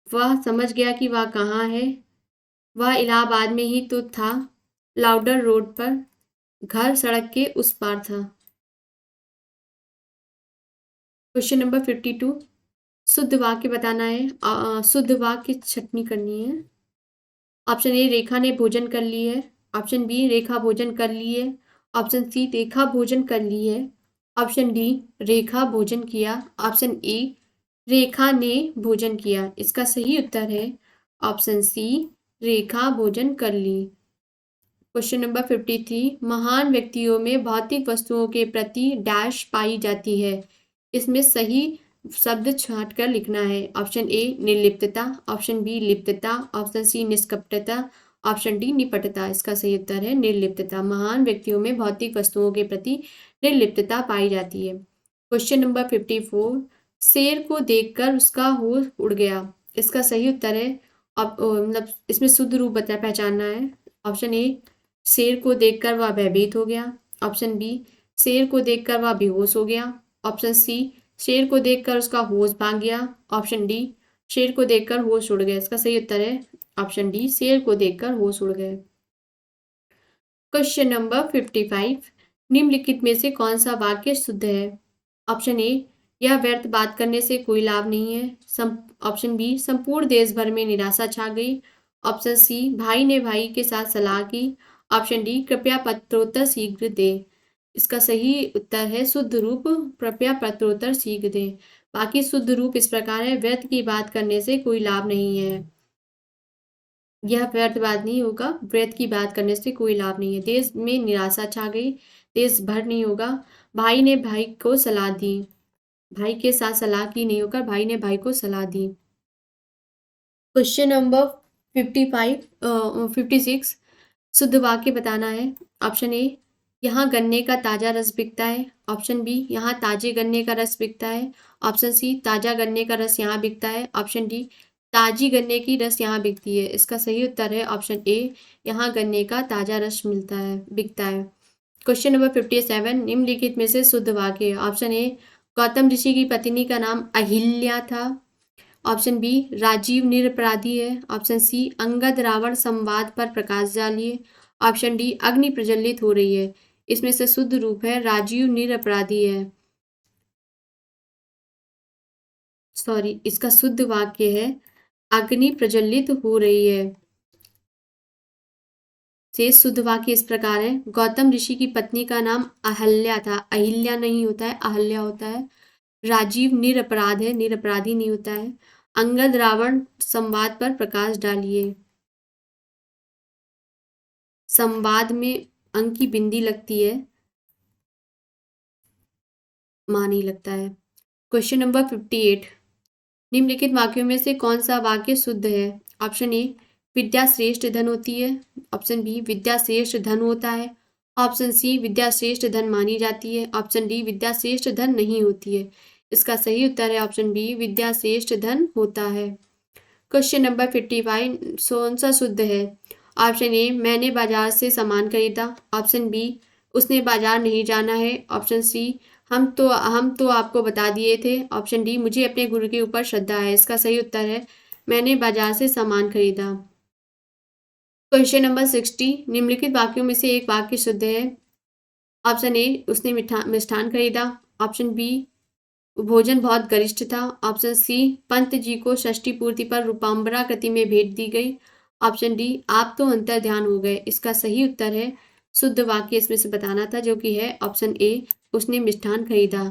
वह समझ गया कि वह कहाँ है, वह इलाहाबाद में ही तो था, लाउडर रोड पर, घर सड़क के उस पार था। क्वेश्चन नंबर 52, शुद्ध वाक्य बताना है। शुद्ध वाक्य छटनी करनी है। ऑप्शन ए रेखा ने भोजन कर ली है। ऑप्शन बी रेखा भोजन कर ली है। ऑप्शन सी रेखा भोजन कर ली है। ऑप्शन डी रेखा भोजन किया। ऑप्शन ए रेखा ने भोजन किया। इसका सही उत्तर है ऑप्शन सी रेखा भोजन कर ली। क्वेश्चन नंबर 53, महान व्यक्तियों में भौतिक वस्तुओं के प्रति डैश पाई जाती है। इसमें सही शब्द छांट कर लिखना है। ऑप्शन ए निर्लिप्तता। ऑप्शन बी लिप्तता। ऑप्शन सी निष्कपटता। ऑप्शन डी निपटता। इसका सही उत्तर है निर्लिप्तता। महान व्यक्तियों में भौतिक वस्तुओं के प्रति निर्लिप्तता पाई जाती है। क्वेश्चन नंबर 54, शेर को देखकर उसका होश उड़ गया। इसका सही उत्तर है मतलब इसमें शुद्ध रूप बता पहचानना है। ऑप्शन ए शेर को देखकर वह भयभीत हो गया। ऑप्शन बी शेर को देखकर वह बेहोश हो गया। ऑप्शन सी शेर को देखकर उसका होश भाग गया। ऑप्शन डी शेर को देखकर होश उड़ गया। इसका सही उत्तर है ऑप्शन डी शेर को देखकर होश उड़ गए। क्वेश्चन नंबर 55, निम्नलिखित में से कौन सा वाक्य शुद्ध है? ऑप्शन ए यह व्यर्थ बात करने से कोई लाभ नहीं है। ऑप्शन बी संपूर्ण देश भर में निराशा छा गई। ऑप्शन सी भाई ने भाई के साथ सलाह की। ऑप्शन डी कृपया पत्रोत्तर शीघ्र दे। इसका सही उत्तर है शुद्ध रूप कृपया पत्रोत्तर शीघ्र दे। बाकी शुद्ध रूप इस प्रकार है व्यर्थ की बात करने से कोई लाभ नहीं है। यह व्यर्थ बात नहीं होगा, व्यर्थ की बात करने से कोई लाभ नहीं है। देश में निराशा छा गई, देश भर नहीं होगा। भाई ने भाई को सलाह दी, भाई के साथ सलाह की नहीं होकर भाई ने भाई को सलाह दी। क्वेश्चन नंबर 56, शुद्ध वाक्य बताना है। ऑप्शन ए यहाँ गन्ने का ताज़ा रस बिकता है। ऑप्शन बी यहाँ ताजे गन्ने का रस बिकता है। ऑप्शन सी ताज़ा गन्ने का रस यहाँ बिकता है। ऑप्शन डी ताजी गन्ने की रस यहाँ बिकती है। इसका सही उत्तर है ऑप्शन ए यहाँ गन्ने का ताज़ा रस मिलता है, बिकता है। क्वेश्चन नंबर 57, निम्नलिखित में से शुद्ध वाक्य। ऑप्शन ए गौतम ऋषि की पत्नी का नाम अहिल्या था। ऑप्शन बी राजीव निरपराधी है। ऑप्शन सी अंगद रावण संवाद पर प्रकाश डालिए। ऑप्शन डी अग्नि प्रज्वलित हो रही है। इसमें से शुद्ध रूप है राजीव निरपराधी है। सॉरी, इसका शुद्ध वाक्य है अग्नि प्रज्वलित हो रही है। शेष शुद्ध वाक्य इस प्रकार है। गौतम ऋषि की पत्नी का नाम अहल्या था। अहिल्या नहीं होता है, अहल्या होता है। राजीव निरपराध है, निरपराधी नहीं होता है। अंगद रावण संवाद पर प्रकाश डालिए। संवाद में अंक की बिंदी लगती है, मां नहीं लगता है। Question number 58। निम्नलिखित वाक्यों में से कौन सा वाक्य शुद्ध है? ऑप्शन ए, विद्या श्रेष्ठ धन होती है। ऑप्शन बी, विद्या श्रेष्ठ धन होता है। ऑप्शन सी, विद्या श्रेष्ठ धन मानी जाती है। ऑप्शन डी, विद्या श्रेष्ठ धन नहीं होती है। इसका सही उत्तर है ऑप्शन बी, विद्या श्रेष्ठ धन होता है। क्वेश्चन नंबर 55, कौन सा शुद्ध है? ऑप्शन ए, मैंने बाजार से सामान खरीदा। ऑप्शन बी, उसने बाजार नहीं जाना है। ऑप्शन सी, हम तो आपको बता दिए थे। ऑप्शन डी, मुझे अपने गुरु के ऊपर श्रद्धा है। इसका सही उत्तर है, मैंने बाजार से सामान खरीदा। क्वेश्चन नंबर 60, निम्नलिखित वाक्यों में से एक वाक्य शुद्ध है। ऑप्शन ए, उसने मिष्ठान खरीदा। ऑप्शन बी, भोजन बहुत गरिष्ठ था। ऑप्शन सी, पंत जी को षष्ठी पूर्ति पर रूपाम्बरा कृति में भेंट दी गई। ऑप्शन डी, आप तो अंतर ध्यान हो गए। इसका सही उत्तर है, शुद्ध वाक्य इसमें से बताना था, जो कि है ऑप्शन ए, उसने मिष्ठान खरीदा।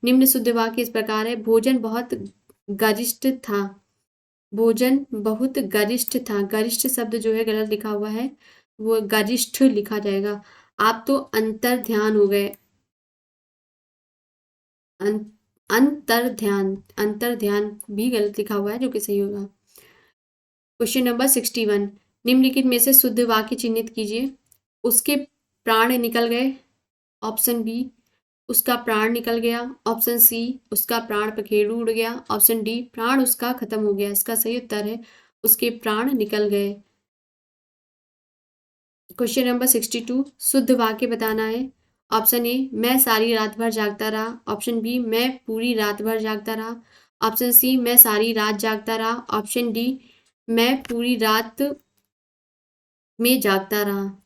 निम्न शुद्ध वाक्य इस प्रकार है। भोजन बहुत गरिष्ठ था। भोजन बहुत गरिष्ठ था। गरिष्ठ शब्द जो है गलत लिखा हुआ है, वो गरिष्ठ लिखा जाएगा। आप तो अंतर ध्यान हो गए। अंतर ध्यान भी गलत लिखा हुआ है, जो कि सही होगा। क्वेश्चन नंबर 61, निम्नलिखित में से शुद्ध वाक्य चिन्हित कीजिए। उसके प्राण निकल गए। ऑप्शन बी, उसका प्राण निकल गया। ऑप्शन सी, उसका प्राण पखेरु उड़ गया। ऑप्शन डी, प्राण उसका खत्म हो गया। इसका सही उत्तर है, उसके प्राण निकल गए। क्वेश्चन नंबर 62, शुद्ध वाक्य बताना है। ऑप्शन ए, मैं सारी रात भर जागता रहा। ऑप्शन बी, मैं पूरी रात भर जागता रहा। ऑप्शन सी, मैं सारी रात जागता रहा। ऑप्शन डी, मैं पूरी रात में जागता रहा।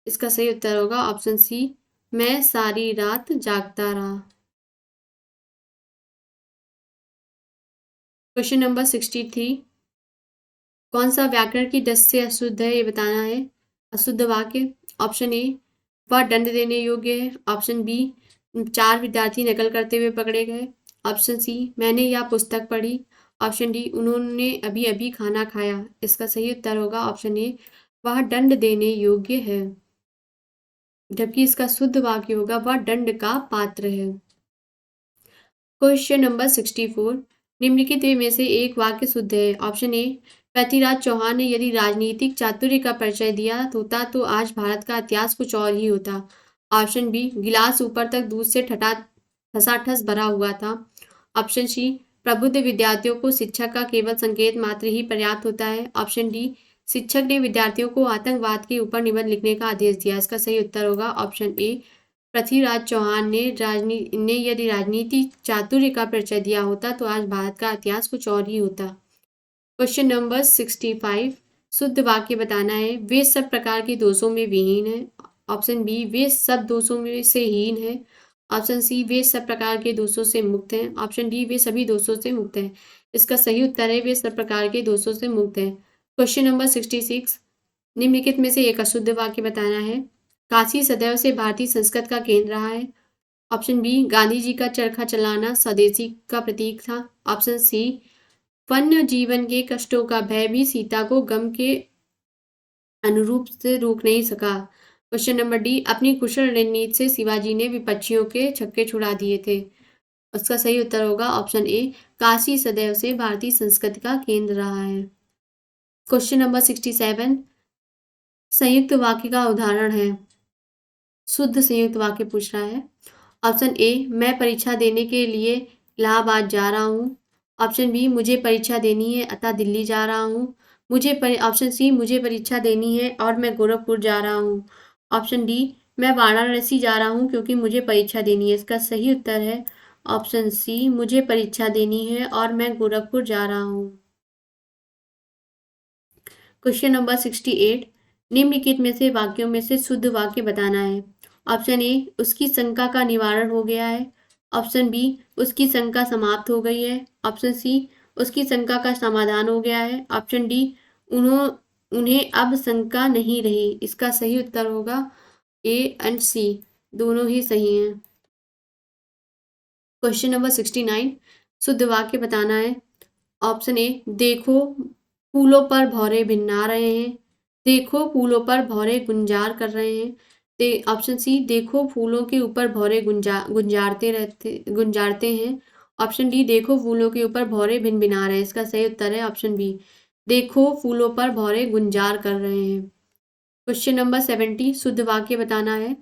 इसका सही उत्तर होगा ऑप्शन सी, मैं सारी रात जागता रहा। क्वेश्चन नंबर 63, कौन सा व्याकरण की दृष्टि से अशुद्ध है, ये बताना है। अशुद्ध वाक्य। ऑप्शन ए, वह दंड देने योग्य है। ऑप्शन बी, 4 विद्यार्थी नकल करते हुए पकड़े गए। ऑप्शन सी, मैंने यह पुस्तक पढ़ी। ऑप्शन डी, उन्होंने अभी अभी खाना खाया। इसका सही उत्तर होगा ऑप्शन ए, वह दंड देने योग्य है। जबकि इसका शुद्ध वाक्य होगा, वह दंड का पात्र है। क्वेश्चन नंबर 64, निम्नलिखित में से एक वाक्य शुद्ध है। ऑप्शन ए, पृथ्वीराज चौहान ने यदि राजनीतिक चातुर्य का परिचय दिया होता तो आज भारत का इतिहास कुछ और ही होता। ऑप्शन बी, गिलास ऊपर तक दूध से ठसाठस भरा हुआ था। ऑप्शन सी, प्रबुद्ध विद्यार्थियों को शिक्षक का केवल संकेत मात्र ही पर्याप्त होता है। ऑप्शन डी, शिक्षक ने विद्यार्थियों को आतंकवाद के ऊपर निबंध लिखने का आदेश दिया। इसका सही उत्तर होगा ऑप्शन ए, पृथ्वीराज चौहान ने यदि राजनीति चातुर्य का परिचय दिया होता तो आज भारत का इतिहास कुछ और ही होता। क्वेश्चन नंबर 65, शुद्ध वाक्य बताना है। वे सब प्रकार के दोषों में विहीन है। ऑप्शन बी, वे सब दोषों में से हीन है। ऑप्शन सी, वे सब प्रकार के दोषों से मुक्त हैं। ऑप्शन डी, वे सभी दोषों से मुक्त हैं। इसका सही उत्तर है, वे सब प्रकार के दोषों से मुक्त हैं। क्वेश्चन नंबर 66, निम्नलिखित में से एक अशुद्ध वाक्य बताना है। काशी सदैव से भारतीय संस्कृत का केंद्र रहा है। ऑप्शन बी, गांधी जी का चरखा चलाना स्वदेशी का प्रतीक था। ऑप्शन सी, वन्य जीवन के कष्टों का भय भी सीता को गम के अनुरूप से रोक नहीं सका। क्वेश्चन नंबर डी, अपनी कुशल रणनीति से शिवाजी ने विपक्षियों के छक्के छुड़ा दिए थे। उसका सही उत्तर होगा ऑप्शन ए, काशी सदैव से भारतीय संस्कृति का केंद्र रहा है। क्वेश्चन नंबर 67, संयुक्त वाक्य का उदाहरण है। शुद्ध संयुक्त वाक्य पूछ रहा है। ऑप्शन ए, मैं परीक्षा देने के लिए इलाहाबाद जा रहा हूँ। ऑप्शन बी, मुझे परीक्षा देनी है अतः दिल्ली जा रहा हूँ। ऑप्शन सी, मुझे परीक्षा देनी है और मैं गोरखपुर जा रहा हूँ। ऑप्शन डी, मैं वाराणसी जा रहा हूँ क्योंकि मुझे परीक्षा देनी है। इसका सही उत्तर है ऑप्शन सी, मुझे परीक्षा देनी है और मैं गोरखपुर जा रहा हूँ। क्वेश्चन नंबर 68, निम्नलिखित में से वाक्यों में से शुद्ध वाक्य बताना है। ऑप्शन ए, उसकी शंका का निवारण हो गया है। ऑप्शन बी, उसकी शंका समाप्त हो गई है। ऑप्शन सी, उसकी शंका का समाधान हो गया है। ऑप्शन डी, उन्हें अब शंका नहीं रही। इसका सही उत्तर होगा ए एंड सी, दोनों ही सही हैं। क्वेश्चन नंबर 69, शुद्ध वाक्य बताना है। ऑप्शन ए, देखो फूलों पर भौरे भिन्ना रहे हैं। देखो फूलों पर भौरे गुंजार कर रहे हैं। ऑप्शन सी, देखो फूलों के ऊपर भौरे गुंजारते हैं। ऑप्शन डी, देखो फूलों के ऊपर भौरे भिन भिना रहे हैं। इसका सही उत्तर है ऑप्शन बी, देखो फूलों पर भौरे गुंजार कर रहे हैं। क्वेश्चन नंबर 70, शुद्ध वाक्य बताना है।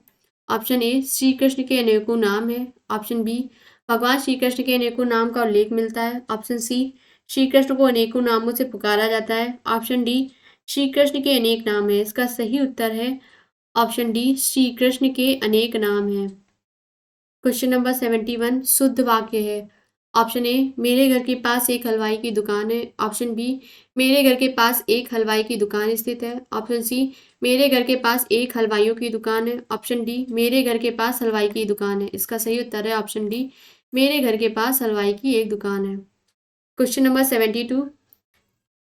ऑप्शन ए, श्री कृष्ण के अनेकों नाम है। ऑप्शन बी, भगवान श्री कृष्ण के अनेकों नाम का उल्लेख मिलता है। ऑप्शन सी, श्री कृष्ण को अनेकों नामों से पुकारा जाता है। ऑप्शन डी, श्री कृष्ण के अनेक नाम है। इसका सही उत्तर है ऑप्शन डी, श्री कृष्ण के अनेक नाम हैं। क्वेश्चन नंबर 71, शुद्ध वाक्य है। ऑप्शन ए, मेरे घर के पास एक हलवाई की दुकान है। ऑप्शन बी, मेरे घर के पास एक हलवाई की दुकान स्थित है। ऑप्शन सी, मेरे घर के पास एक हलवाइयों की दुकान है। ऑप्शन डी, मेरे घर के पास हलवाई की दुकान है। इसका सही उत्तर है ऑप्शन डी, मेरे घर के पास हलवाई की एक दुकान है। क्वेश्चन नंबर 72,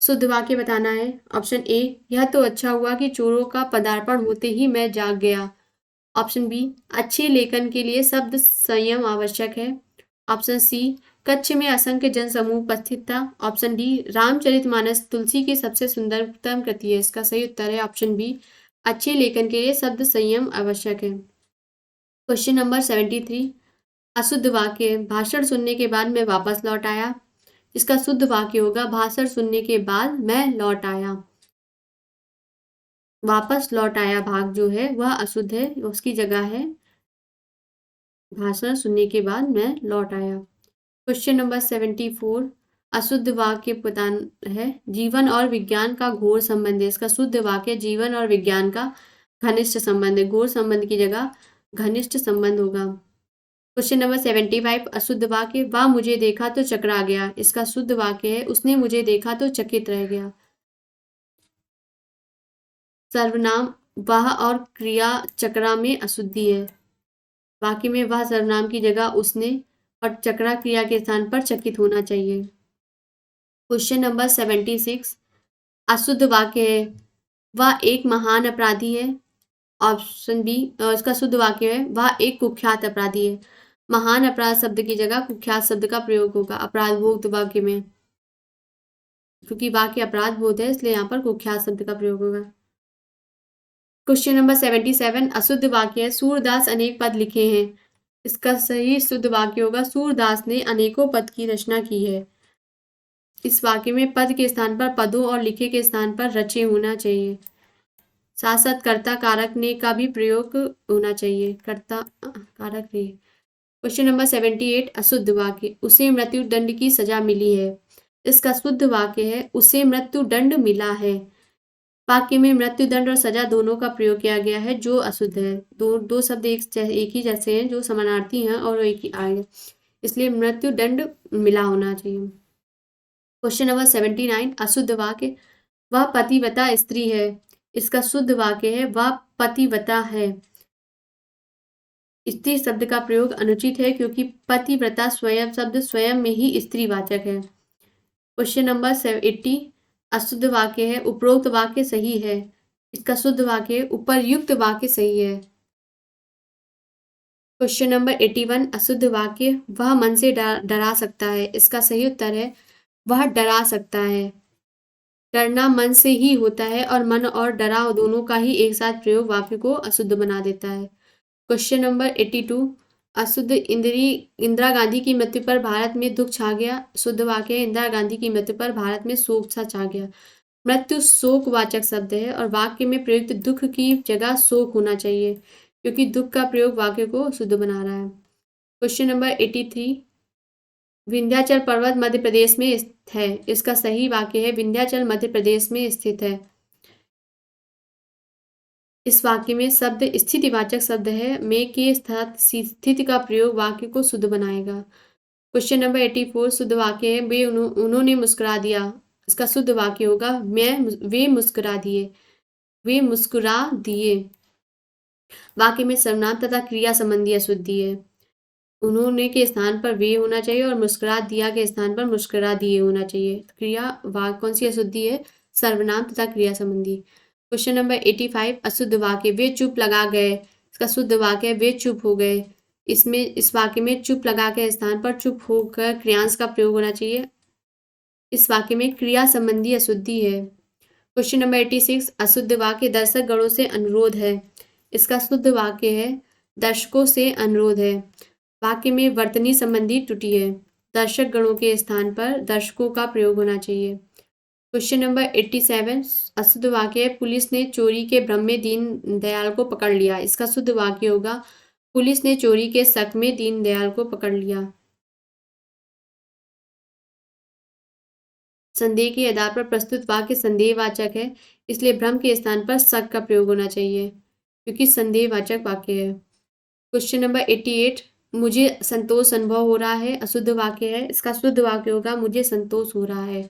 शुद्ध वाक्य बताना है। ऑप्शन ए, यह तो अच्छा हुआ कि चोरों का पदार्पण होते ही मैं जाग गया। ऑप्शन बी, अच्छे लेखन के लिए शब्द संयम आवश्यक है। ऑप्शन सी, कच्छ में असंख्य जनसमूह उपस्थित था। ऑप्शन डी, रामचरितमानस तुलसी की सबसे सुंदरतम कृति है। इसका सही उत्तर है ऑप्शन बी, अच्छे लेखन के लिए शब्द संयम आवश्यक है। क्वेश्चन नंबर 73, अशुद्ध वाक्य, भाषण सुनने के बाद मैं वापस लौट आया। इसका शुद्ध वाक्य होगा, भाषण सुनने के बाद मैं लौट आया। वापस लौट आया भाग जो है वह अशुद्ध है, उसकी जगह है भाषण सुनने के बाद मैं लौट आया। क्वेश्चन नंबर 74, अशुद्ध वाक्य बताना है। जीवन और विज्ञान का घोर संबंध है। इसका शुद्ध वाक्य, जीवन और विज्ञान का घनिष्ठ संबंध है। घोर संबंध की जगह घनिष्ठ संबंध होगा। क्वेश्चन नंबर 75, अशुद्ध वाक्य, वह मुझे देखा तो चकरा गया। इसका शुद्ध वाक्य है, उसने मुझे देखा तो चकित रह गया। सर्वनाम, वह और क्रिया चक्रा में अशुद्धि है। वाक्य में वह सर्वनाम की जगह उसने और चक्रा क्रिया के स्थान पर चकित होना चाहिए। क्वेश्चन नंबर 76, अशुद्ध वाक्य है, वह एक महान अपराधी है। ऑप्शन बी, इसका शुद्ध वाक्य है, वह एक कुख्यात अपराधी है। महान अपराध शब्द की जगह कुख्यात शब्द का प्रयोग होगा अपराध बोध वाक्य में, क्योंकि वाक्य अपराध बोध है इसलिए यहाँ पर कुख्यात शब्द का प्रयोग होगा। क्वेश्चन नंबर 77, अशुद्ध वाक्य है, सूरदास अनेक पद लिखे हैं। इसका सही शुद्ध वाक्य होगा, सूरदास ने अनेकों पद की रचना की है। इस वाक्य में पद के स्थान पर पदों और लिखे के स्थान पर रचे होना चाहिए। साथ साथ कर्ता कारक ने का भी प्रयोग होना चाहिए, कर्ता कारक ने। क्वेश्चन नंबर 78, अशुद्ध वाक्य, उसे मृत्यु दंड की सजा मिली है। इसका शुद्ध वाक्य है, उसे मृत्यु दंड मिला है। वाक्य में मृत्यु दंड और सजा दोनों का प्रयोग किया गया है जो अशुद्ध है। दो शब्द एक ही जैसे हैं, जो समानार्थी हैं और एक ही आए, इसलिए मृत्यु दंड मिला होना चाहिए। क्वेश्चन नंबर 79, अशुद्ध वाक्य, वह पतिव्रता स्त्री है। इसका शुद्ध वाक्य है, वह पतिव्रता है। स्त्री शब्द का प्रयोग अनुचित है क्योंकि पतिव्रता स्वयं शब्द स्वयं में ही स्त्रीवाचक है। क्वेश्चन नंबर 80, अशुद्ध वाक्य है, उपरोक्त वाक्य सही है। इसका शुद्ध वाक्य, उपर्युक्त वाक्य सही है। क्वेश्चन नंबर 81, अशुद्ध वाक्य, वह मन से डरा सकता है। इसका सही उत्तर है, वह डरा सकता है। डरना मन से ही होता है और मन और डरा दोनों का ही एक साथ प्रयोग वाक्य को अशुद्ध बना देता है। क्वेश्चन नंबर 82, अशुद्ध, इंदिरा गांधी की मृत्यु पर भारत में दुख छा गया। शुद्ध वाक्य है, इंदिरा गांधी की मृत्यु पर भारत में शोक सा छा गया। मृत्यु शोकवाचक शब्द है और वाक्य में प्रयुक्त दुख की जगह शोक होना चाहिए क्योंकि दुख का प्रयोग वाक्य को शुद्ध बना रहा है। क्वेश्चन नंबर 83, विंध्याचल पर्वत मध्य प्रदेश में स्थित है। इसका सही वाक्य है, विंध्याचल मध्य प्रदेश में स्थित है। इस वाक्य में शब्द स्थितिवाचक शब्द है, में के साथ स्थिति का प्रयोग वाक्य को शुद्ध बनाएगा। क्वेश्चन नंबर 84, शुद्ध वाक्य है, उन्होंने मुस्कुरा दिया। इसका शुद्ध वाक्य होगा, वे मुस्कुरा दिए। वे मुस्कुरा दिए। वाक्य में सर्वनाम तथा क्रिया संबंधी अशुद्धि है। उन्होंने के स्थान पर वे होना चाहिए और मुस्कुरा दिया के स्थान पर मुस्कुरा दिए होना चाहिए। क्रिया वाक्य कौन सी अशुद्धि है? सर्वनाम तथा क्रिया संबंधी। क्वेश्चन नंबर 85 अशुद्ध वाक्य वे चुप लगा गए। इसका शुद्ध वाक्य है वे चुप हो गए। इसमें इस वाक्य में चुप लगा के स्थान पर चुप होकर क्रियांश का प्रयोग होना चाहिए। इस वाक्य में क्रिया संबंधी अशुद्धि है। क्वेश्चन नंबर 86 अशुद्ध वाक्य दर्शक गणों से अनुरोध है। इसका शुद्ध वाक्य है दर्शकों से अनुरोध है। वाक्य में वर्तनी संबंधी त्रुटि है। दर्शक गणों के स्थान पर दर्शकों का प्रयोग होना चाहिए। क्वेश्चन नंबर 87 अशुद्ध वाक्य है पुलिस ने चोरी के भ्रम में दीनदयाल को पकड़ लिया। इसका शुद्ध वाक्य होगा पुलिस ने चोरी के शक में दीनदयाल को पकड़ लिया। संदेह के आधार पर प्रस्तुत वाक्य संदेहवाचक है, इसलिए भ्रम के स्थान पर शक का प्रयोग होना चाहिए क्योंकि संदेहवाचक वाक्य है। क्वेश्चन नंबर 88 मुझे संतोष अनुभव हो रहा है। अशुद्ध वाक्य है। इसका शुद्ध वाक्य होगा मुझे संतोष हो रहा है।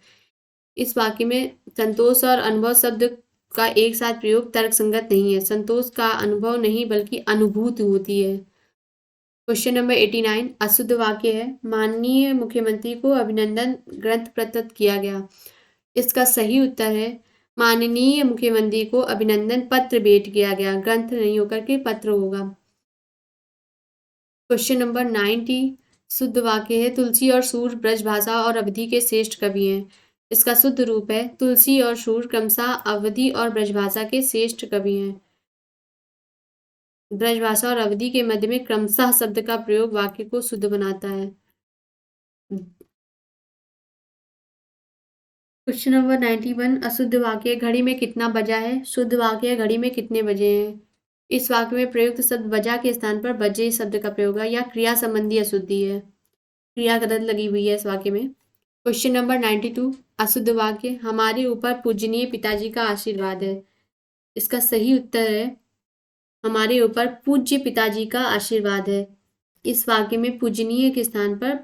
इस वाक्य में संतोष और अनुभव शब्द का एक साथ प्रयोग तर्कसंगत नहीं है। संतोष का अनुभव नहीं बल्कि अनुभूति होती है। क्वेश्चन नंबर 89 अशुद्ध वाक्य है माननीय मुख्यमंत्री को अभिनंदन ग्रंथ प्रस्तुत किया गया। इसका सही उत्तर है माननीय मुख्यमंत्री को अभिनंदन पत्र भेंट किया गया। ग्रंथ नहीं होकर के पत्र होगा। क्वेश्चन नंबर 90 शुद्ध वाक्य है तुलसी और सूर ब्रजभाषा और अवधि के श्रेष्ठ कवि हैं। इसका शुद्ध रूप है तुलसी और सूर क्रमशः अवधि और ब्रजभाषा के श्रेष्ठ कवि हैं। ब्रजभाषा और अवधि के मध्य में क्रमशः शब्द का प्रयोग वाक्य को शुद्ध बनाता है। क्वेश्चन नंबर 91 अशुद्ध वाक्य घड़ी में कितना बजा है। शुद्ध वाक्य घड़ी में कितने बजे हैं। इस वाक्य में प्रयुक्त शब्द बजा के स्थान पर बजे शब्द का प्रयोग है या क्रिया संबंधी अशुद्धि है। क्रिया गलत लगी हुई है इस वाक्य में। क्वेश्चन नंबर 92 अशुद्ध वाक्य हमारे ऊपर पूजनीय पिताजी का आशीर्वाद है। इसका सही उत्तर है हमारे ऊपर पूज्य पिताजी का आशीर्वाद है। इस वाक्य में पूजनीय के स्थान पर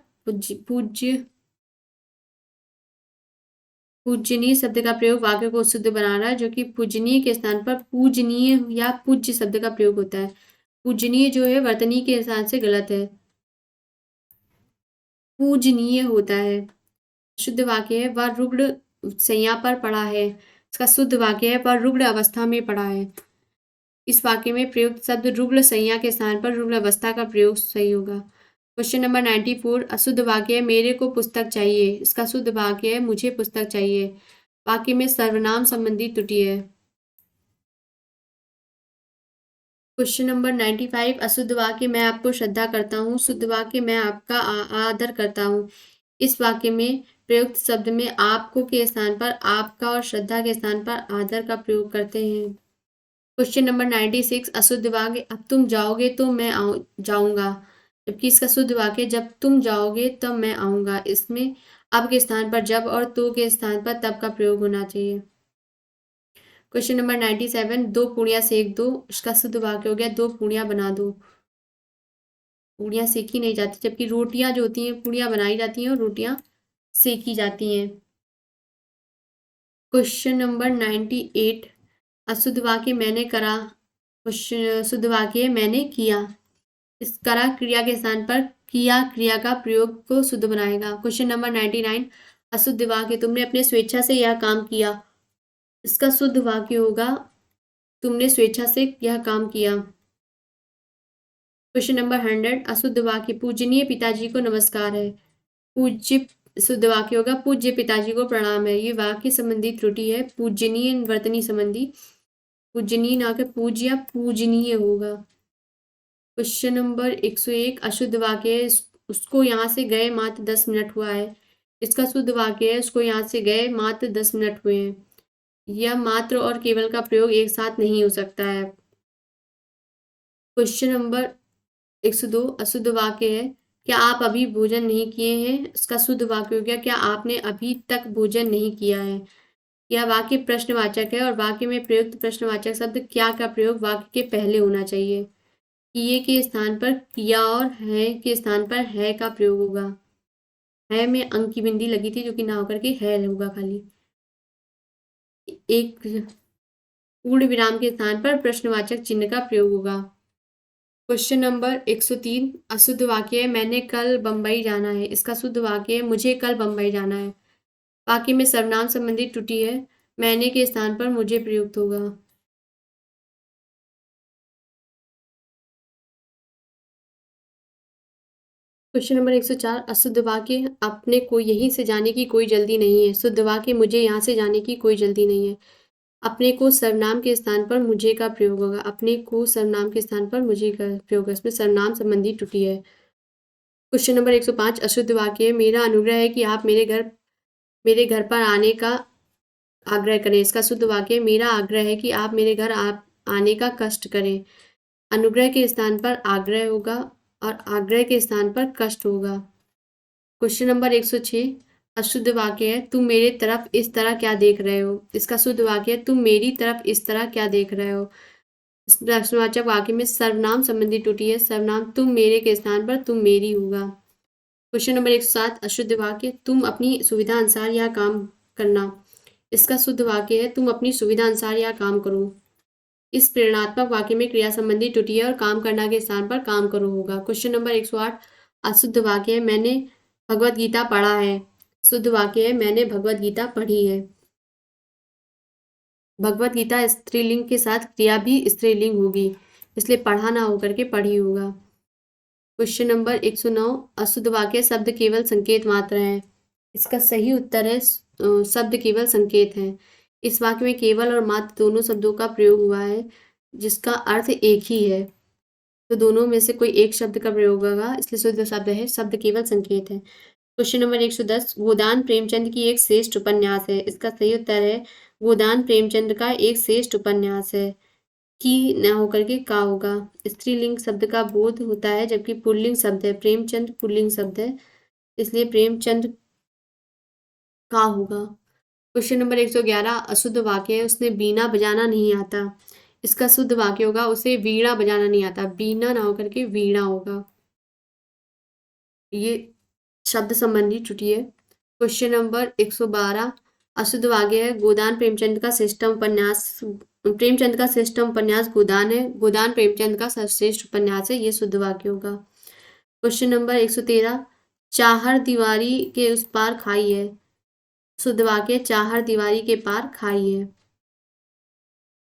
पूजनीय शब्द का प्रयोग वाक्य को शुद्ध बना रहा है, जो कि पूजनीय के स्थान पर पूजनीय या पूज्य शब्द का प्रयोग होता है। पूजनीय जो है वर्तनी के स्थान से गलत है, पूजनीय होता है। शुद्ध वाक्य है वह रुग्ण शैया पर पड़ा है। इसका शुद्ध वाक्य है वह रुग्ण अवस्था में पड़ा है। इस वाक्य में प्रयुक्त शब्द रुग्ण शैया के स्थान पर रुग्ण अवस्था का प्रयोग सही होगा। क्वेश्चन नंबर 94 अशुद्ध वाक्य है मेरे को पुस्तक चाहिए। इसका शुद्ध वाक्य है मुझे पुस्तक चाहिए। वाक्य में सर्वनाम संबंधी त्रुटि है। क्वेश्चन नंबर 95 अशुद्ध वाक्य मैं आपको श्रद्धा करता हूँ। शुद्ध वाक्य मैं आपका आदर करता हूँ। इस वाक्य में प्रयुक्त शब्द में आपको के स्थान पर आपका और श्रद्धा के स्थान पर आदर का प्रयोग करते हैं। क्वेश्चन नंबर 96 अशुद्ध वाक्य अब तुम जाओगे तो मैं जाऊंगा। जबकि इसका शुद्ध वाक्य जब तुम जाओगे तब मैं आऊंगा। इसमें अब के स्थान पर जब और तो के स्थान पर तब का प्रयोग होना चाहिए। क्वेश्चन नंबर 97 दो पूड़ियाँ सेक दो। इसका शुद्ध वाक्य हो गया दो पूड़ियाँ बना दो। पूड़ियाँ सेकी नहीं जाती, जबकि रोटियाँ जो होती हैं पूड़ियाँ बनाई जाती हैं और रोटियाँ सेकी जाती हैं। क्वेश्चन नंबर 98 अशुद्ध वाक्य मैंने करा। क्वेश्चन शुद्ध वाक्य मैंने किया। इस करा क्रिया के स्थान पर किया क्रिया का प्रयोग को शुद्ध बनाएगा। क्वेश्चन नंबर 99 अशुद्ध वाक्य तुमने अपने स्वेच्छा से यह काम किया। इसका शुद्ध वाक्य होगा तुमने स्वेच्छा से यह काम किया। क्वेश्चन नंबर 100 अशुद्ध वाक्य पूजनीय पिताजी को नमस्कार है। पूज्य शुद्ध वाक्य होगा पूज्य पिताजी को प्रणाम है। ये वाक्य संबंधी त्रुटि है। पूजनीय वर्तनी संबंधी पूजनीय ना के पूज्य या पूजनीय होगा। क्वेश्चन नंबर 101 अशुद्ध वाक्य है उसको यहाँ से गए मात्र 10 मिनट हुआ है। इसका शुद्ध वाक्य है उसको यहाँ से गए मात्र 10 मिनट हुए हैं। यह मात्र और केवल का प्रयोग एक साथ नहीं हो सकता है। क्वेश्चन नंबर 102 अशुद्ध वाक्य है क्या आप अभी भोजन नहीं किए हैं। इसका शुद्ध वाक्य हो गया क्या आपने अभी तक भोजन नहीं किया है। यह वाक्य प्रश्नवाचक है और वाक्य में प्रयुक्त प्रश्नवाचक शब्द क्या का प्रयोग वाक्य के पहले होना चाहिए। किए के स्थान पर किया और है के स्थान पर है का प्रयोग होगा। है में अंक की बिंदी लगी थी जो कि ना होकर के है होगा खाली। एक पूर्ण विराम के स्थान पर प्रश्नवाचक चिन्ह का प्रयोग होगा। क्वेश्चन नंबर 103 अशुद्ध वाक्य है मैंने कल बम्बई जाना है। इसका शुद्ध वाक्य है मुझे कल बम्बई जाना है। वाक्य में सर्वनाम संबंधी त्रुटि है, मैंने के स्थान पर मुझे प्रयुक्त होगा। क्वेश्चन नंबर 104 अशुद्ध वाक्य अपने को यहीं से जाने की कोई जल्दी नहीं है। शुद्ध वाक्य मुझे यहाँ से जाने की कोई जल्दी नहीं है। अपने को सर्वनाम के स्थान पर मुझे का प्रयोग होगा। अपने को सर्वनाम के स्थान पर मुझे का प्रयोग होगा। इसमें सर्वनाम संबंधी त्रुटि है। क्वेश्चन नंबर 105 अशुद्ध वाक्य है मेरा अनुग्रह है कि आप मेरे घर पर आने का आग्रह करें। इसका शुद्ध वाक्य है मेरा आग्रह है कि आप मेरे घर आने का कष्ट करें। अनुग्रह के स्थान पर आग्रह होगा और आग्रह के स्थान पर कष्ट होगा। क्वेश्चन नंबर 106 अशुद्ध वाक्य है तुम मेरे तरफ इस तरह क्या देख रहे हो। इसका शुद्ध वाक्य है तुम मेरी तरफ इस तरह क्या देख रहे हो। इस प्रश्नवाचक वाक्य में सर्वनाम संबंधी त्रुटि है। सर्वनाम तुम मेरे के स्थान पर तुम मेरी होगा। क्वेश्चन नंबर 107 अशुद्ध वाक्य तुम अपनी सुविधा अनुसार यह काम करना। इसका शुद्ध वाक्य है तुम अपनी सुविधा अनुसार यह काम करो। इस प्रेरणात्मक वाक्य में क्रिया संबंधी त्रुटि है और काम करना के स्थान पर काम करो होगा। क्वेश्चन नंबर 108 अशुद्ध वाक्य है मैंने भगवत गीता पढ़ा है। शुद्ध वाक्य है मैंने भगवत गीता पढ़ी है। भगवत गीता स्त्रीलिंग के साथ क्रिया भी स्त्रीलिंग होगी, इसलिए पढ़ा ना होकर के पढ़ी होगा। क्वेश्चन नंबर 109 अशुद्ध वाक्य शब्द केवल संकेत मात्र है। इसका सही उत्तर है शब्द केवल संकेत है। इस वाक्य में केवल और मात्र दोनों शब्दों का प्रयोग हुआ है जिसका अर्थ एक ही है, तो दोनों में से कोई एक शब्द का प्रयोग होगा, इसलिए शुद्ध शब्द है शब्द केवल संकेत है। क्वेश्चन नंबर 110 गोदान प्रेमचंद की एक श्रेष्ठ उपन्यास है। इसका सही उत्तर है गोदान प्रेमचंद का एक श्रेष्ठ उपन्यास है। की न होकर के का होगा। स्त्रीलिंग शब्द का बोध होता है जबकि पुल्लिंग शब्द है। प्रेमचंद पुल्लिंग शब्द है, इसलिए प्रेमचंद का होगा। क्वेश्चन नंबर 111 अशुद्ध वाक्य है उसने बीना बजाना नहीं आता। इसका शुद्ध वाक्य होगा उसे वीणा बजाना नहीं आता। बीना ना होकर के वीणा होगा। ये शब्द संबंधी त्रुटि है। क्वेश्चन नंबर 112 अशुद्ध वाक्य है गोदान प्रेमचंद का श्रेष्ठ उपन्यास गोदान है। गोदान प्रेमचंद का सर्वश्रेष्ठ उपन्यास है, ये शुद्ध वाक्य होगा। क्वेश्चन नंबर 113 चाहर दीवारी के उस पार खाई है। शुद्ध वाक्य चाहर दीवारी के पार खाई है।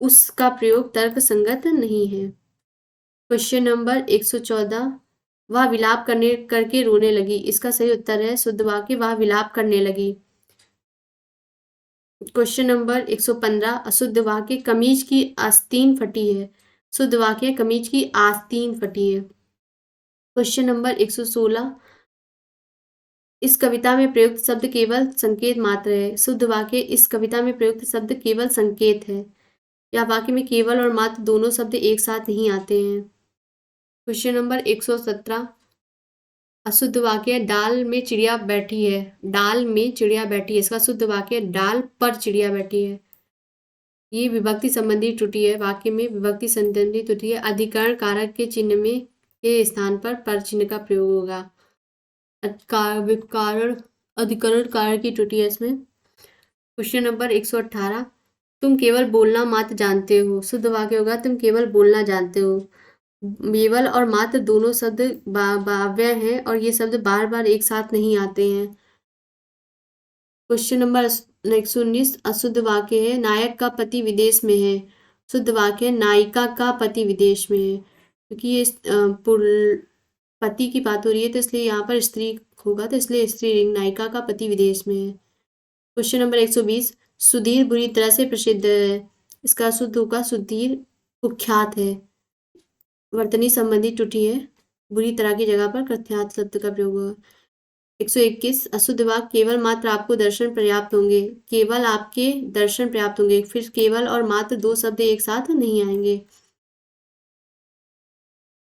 उसका प्रयोग तर्क संगत नहीं है। क्वेश्चन नंबर 114 वह विलाप करके रोने लगी। इसका सही उत्तर है शुद्ध वाक्य वह विलाप करने लगी। क्वेश्चन नंबर 115 अशुद्ध वाक्य कमीज की आस्तीन फटी है। शुद्ध वाक्य कमीज की आस्तीन फटी है। क्वेश्चन नंबर 116 इस कविता में प्रयुक्त शब्द केवल संकेत मात्र है। शुद्ध वाक्य इस कविता में प्रयुक्त शब्द केवल संकेत है। या वाक्य में केवल और मात्र दोनों शब्द एक साथ नहीं आते हैं। क्वेश्चन नंबर 117 अशुद्ध वाक्य डाल में चिड़िया बैठी है। डाल में चिड़िया बैठी है। इसका शुद्ध वाक्य डाल पर चिड़िया बैठी है। ये विभक्ति संबंधी त्रुटि है। वाक्य में विभक्ति संबंधी त्रुटि है। अधिकरण कारक के चिन्ह में के स्थान पर चिन्ह का प्रयोग होगा। कारण अधिकरण कारक की त्रुटि है इसमें। क्वेश्चन नंबर 118 तुम केवल बोलना मात्र जानते हो। शुद्ध वाक्य होगा तुम केवल बोलना जानते हो। केवल और मात्र दोनों शब्द बाव्य हैं और ये शब्द बार बार एक साथ नहीं आते हैं। क्वेश्चन नंबर 119 अशुद्ध वाक्य है नायक का पति विदेश में है। शुद्ध वाक्य है नायिका का पति विदेश में है। क्योंकि ये पति की बात हो रही है तो इसलिए यहाँ पर स्त्री होगा, तो इसलिए स्त्रीलिंग नायिका का पति विदेश में है। क्वेश्चन नंबर 120 सुधीर बुरी तरह से प्रसिद्ध है। इसका शुद्ध होगा सुधीर कुख्यात है। वर्तनी संबंधी त्रुटि है। बुरी तरह की जगह पर कुख्यात शब्द का प्रयोग होगा। 121 अशुद्ध वाक्य केवल मात्र आपको दर्शन पर्याप्त होंगे। केवल आपके दर्शन पर्याप्त होंगे। फिर केवल और मात्र दो शब्द एक साथ नहीं आएंगे।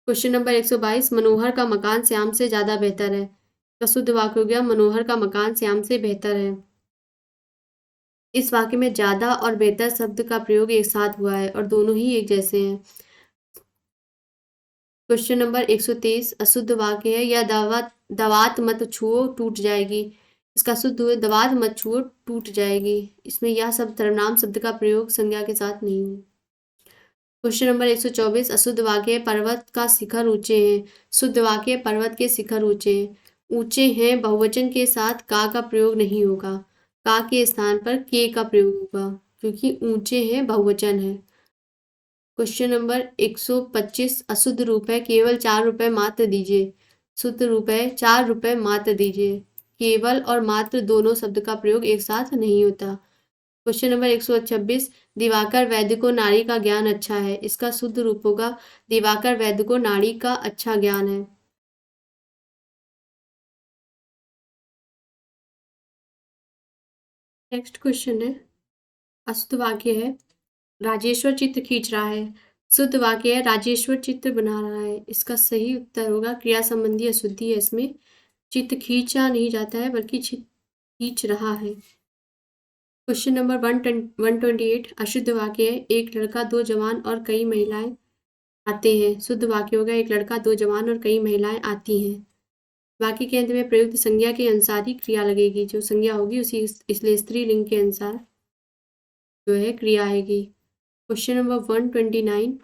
क्वेश्चन नंबर 122 मनोहर का मकान श्याम से ज्यादा बेहतर है। तो शुद्ध वाक्य हो गया मनोहर का मकान श्याम से बेहतर है। इस वाक्य में ज्यादा और बेहतर शब्द का प्रयोग एक साथ हुआ है और दोनों ही एक जैसे हैं। क्वेश्चन नंबर 123 अशुद्ध वाक्य है या दवात मत छुओ टूट जाएगी। इसका शुद्ध हुआ दवात मत छुओ टूट जाएगी। इसमें यह शब्द सर्वनाम शब्द का प्रयोग संज्ञा के साथ नहीं है। क्वेश्चन नंबर 124 अशुद्ध वाक्य पर्वत का शिखर ऊंचे हैं। शुद्ध वाक्य पर्वत के शिखर ऊंचे हैं। ऊंचे हैं बहुवचन के साथ का प्रयोग नहीं होगा। का के स्थान पर के का प्रयोग होगा क्योंकि ऊंचे हैं बहुवचन है। क्वेश्चन नंबर 125 अशुद्ध रुपए केवल 4 रुपए मात्र दीजिए। शुद्ध रुपए 4 रुपए मात्र दीजिए। केवल और मात्र दोनों शब्द का प्रयोग एक साथ नहीं होता। क्वेश्चन नंबर 126 दिवाकर वैद्य को नाड़ी का ज्ञान अच्छा है। इसका शुद्ध रूप होगा दिवाकर वैद्य को नाड़ी का अच्छा ज्ञान है। नेक्स्ट क्वेश्चन है अशुद्ध वाक्य है राजेश्वर चित्र खींच रहा है। शुद्ध वाक्य है राजेश्वर चित्र बना रहा है। इसका सही उत्तर होगा क्रिया संबंधी अशुद्धि है इसमें। चित्र खींचा नहीं जाता है बल्कि खींच रहा है। क्वेश्चन नंबर 128 अशुद्ध वाक्य है एक लड़का दो जवान और कई महिलाएं आते हैं। शुद्ध वाक्य होगा एक लड़का दो जवान और कई महिलाएं आती हैं। वाक्य के अंत में प्रयुक्त संज्ञा के अनुसार ही क्रिया लगेगी। जो संज्ञा होगी उसी इसलिए स्त्रीलिंग के अनुसार जो है क्रिया आएगी। क्वेश्चन नंबर 129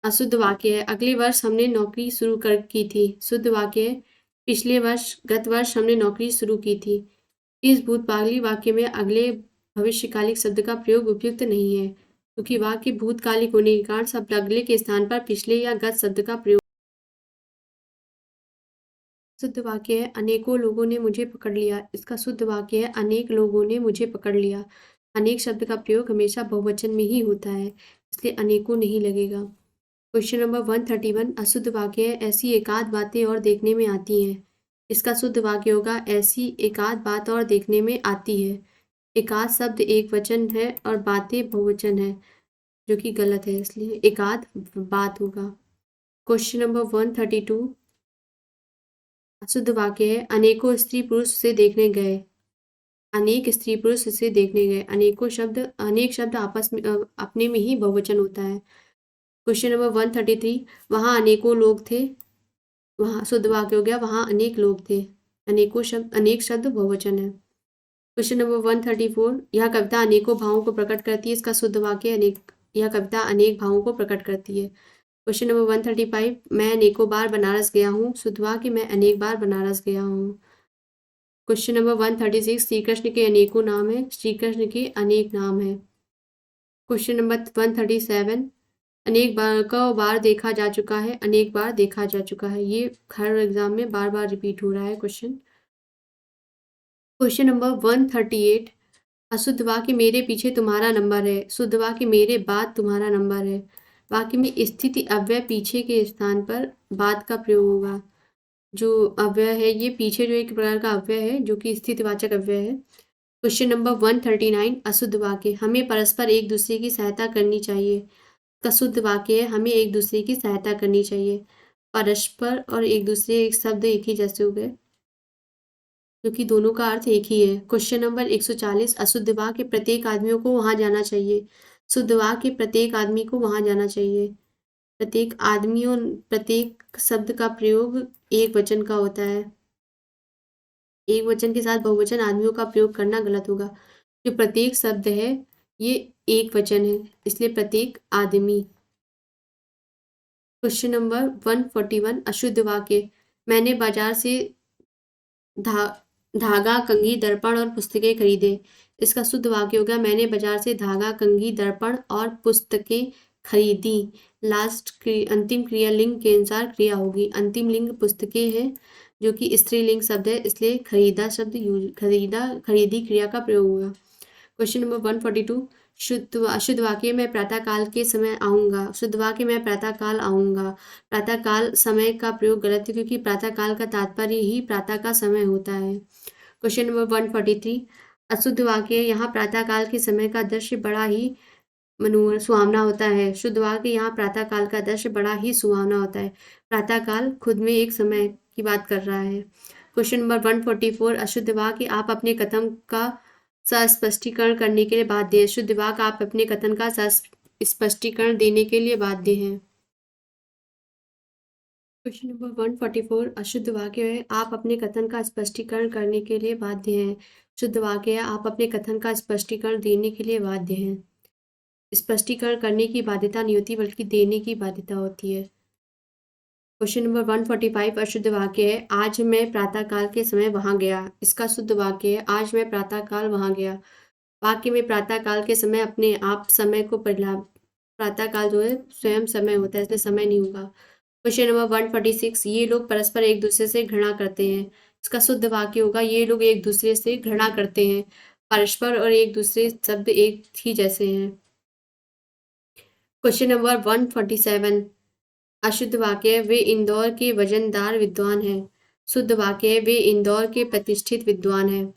अशुद्ध वाक्य है अगले वर्ष हमने नौकरी शुरू की थी। शुद्ध वाक्य है पिछले वर्ष गत वर्ष हमने नौकरी शुरू की थी। इस भूतकाली वाक्य में अगले भविष्यकालिक शब्द का प्रयोग उपयुक्त नहीं है क्योंकि वाक्य भूतकालिक होने के कारण शब्द अगले के स्थान पर पिछले या गत शब्द का प्रयोग। शुद्ध वाक्य है अनेकों लोगों ने मुझे पकड़ लिया। इसका शुद्ध वाक्य है अनेक लोगों ने मुझे पकड़ लिया। अनेक शब्द का प्रयोग हमेशा बहुवचन में ही होता है इसलिए अनेकों नहीं लगेगा। क्वेश्चन नंबर 131 अशुद्ध वाक्य है ऐसी एकाध बातें और देखने में आती हैं। इसका शुद्ध वाक्य होगा ऐसी एकाध बात और देखने में आती है। एकाध शब्द एक वचन है और बातें बहुवचन है जो कि गलत है इसलिए एकाध बात होगा। क्वेश्चन नंबर 132 अशुद्ध वाक्य है अनेकों स्त्री पुरुष से देखने गए। अनेक स्त्री पुरुष से देखने गए। अनेक शब्द आपस में अपने में ही बहुवचन होता है। क्वेश्चन नंबर 133 वहाँ अनेकों लोग थे। वहाँ शुद्ध वाक्य हो गया वहाँ अनेक लोग थे। अनेक शब्द बहुवचन है। क्वेश्चन नंबर 134 यह कविता अनेकों भावों को प्रकट करती है। इसका शुद्ध वाक्य यह कविता अनेक भावों को प्रकट करती है। क्वेश्चन नंबर 135 मैं अनेकों बार बनारस गया हूँ। शुद्ध वाक्य मैं अनेक बार बनारस गया हूँ। क्वेश्चन नंबर 136 श्री कृष्ण के अनेकों नाम है। श्री कृष्ण के अनेक नाम है। क्वेश्चन नंबर 137 अनेक बार देखा जा चुका है। अनेक बार देखा जा चुका है ये हर एग्जाम में बार बार रिपीट हो रहा है क्वेश्चन। क्वेश्चन नंबर 138 अशुद्ध वाक्य मेरे पीछे तुम्हारा नंबर है। शुद्ध वाक्य मेरे बाद तुम्हारा नंबर है। वाक्य में स्थिति अव्यय पीछे के स्थान पर बाद का प्रयोग होगा। जो अव्यय है ये पीछे जो एक प्रकार का अव्यय है जो कि स्थितिवाचक अव्यय है। क्वेश्चन नंबर 139 अशुद्ध वाक्य हमें परस्पर एक दूसरे की सहायता करनी चाहिए। का शुद्ध वाक्य है हमें एक दूसरे की सहायता करनी चाहिए। परस्पर और एक दूसरे एक शब्द एक ही जैसे हो गए क्योंकि दोनों का अर्थ एक ही है। क्वेश्चन नंबर 140 अशुद्ध वाक्य प्रत्येक आदमियों को वहां जाना चाहिए। शुद्ध वाक्य प्रत्येक आदमी को वहां जाना चाहिए। प्रत्येक शब्द का प्रयोग एक वचन का होता है। एक वचन के साथ बहुवचन आदमियों का प्रयोग करना गलत होगा। जो प्रत्येक शब्द है ये एक वचन है इसलिए प्रत्येक आदमी। क्वेश्चन नंबर 141 अशुद्ध वाक्य मैंने बाजार से धागा कंघी दर्पण और पुस्तकें खरीदे। इसका शुद्ध वाक्य होगा मैंने बाजार से धागा कंघी दर्पण और पुस्तकें खरीदी। अंतिम क्रिया लिंग के अनुसार क्रिया होगी। अंतिम लिंग पुस्तकें है जो कि स्त्रीलिंग शब्द है इसलिए खरीदी क्रिया का प्रयोग होगा। क्वेश्चन नंबर 142 अशुद्ध वाक्य मैं प्रातःकाल के समय आऊँगा। शुद्ध वाक्य मैं प्रातःकाल आऊँगा। प्रातःकाल समय का प्रयोग गलत है क्योंकि प्रातःकाल का तात्पर्य ही प्रातः का समय होता है। क्वेश्चन नंबर 143 अशुद्ध वाक्य यहाँ प्रातःकाल के समय का दृश्य बड़ा ही सुहावना होता है। शुद्ध वाक्य यहाँ प्रातःकाल का दृश्य बड़ा ही सुहावना होता है। प्रातःकाल खुद में एक समय की बात कर रहा है। क्वेश्चन नंबर 144 अशुद्ध वाक्य आप अपने कथन का स्पष्टीकरण करने के लिए बाध्य है। शुद्ध वाक्य आप अपने कथन का स्पष्टीकरण देने के लिए बाध्य हैं। क्वेश्चन नंबर 144 अशुद्ध वाक्य है आप अपने कथन का स्पष्टीकरण करने के लिए बाध्य हैं। शुद्ध वाक्य है आप अपने कथन का स्पष्टीकरण देने के लिए बाध्य हैं। स्पष्टीकरण करने की बाध्यता नहीं होती बल्कि देने की बाध्यता होती है। क्वेश्चन नंबर 145 अशुद्ध वाक्य है आज मैं प्रातःकाल के समय वहां गया। इसका शुद्ध वाक्य है आज मैं प्रातःकाल वहां गया। वाक्य में प्रातःकाल के समय अपने आप समय को प्रातःकाल जो है स्वयं समय होता है, इसलिए समय नहीं होगा। क्वेश्चन नंबर 146 ये लोग परस्पर एक दूसरे से घृणा करते हैं। इसका शुद्ध वाक्य होगा ये लोग एक दूसरे से घृणा करते हैं। परस्पर और एक दूसरे शब्द एक ही जैसे हैं। क्वेश्चन नंबर 147 अशुद्ध वाक्य वे इंदौर के वजनदार विद्वान हैं। शुद्ध वाक्य वे इंदौर के प्रतिष्ठित विद्वान हैं।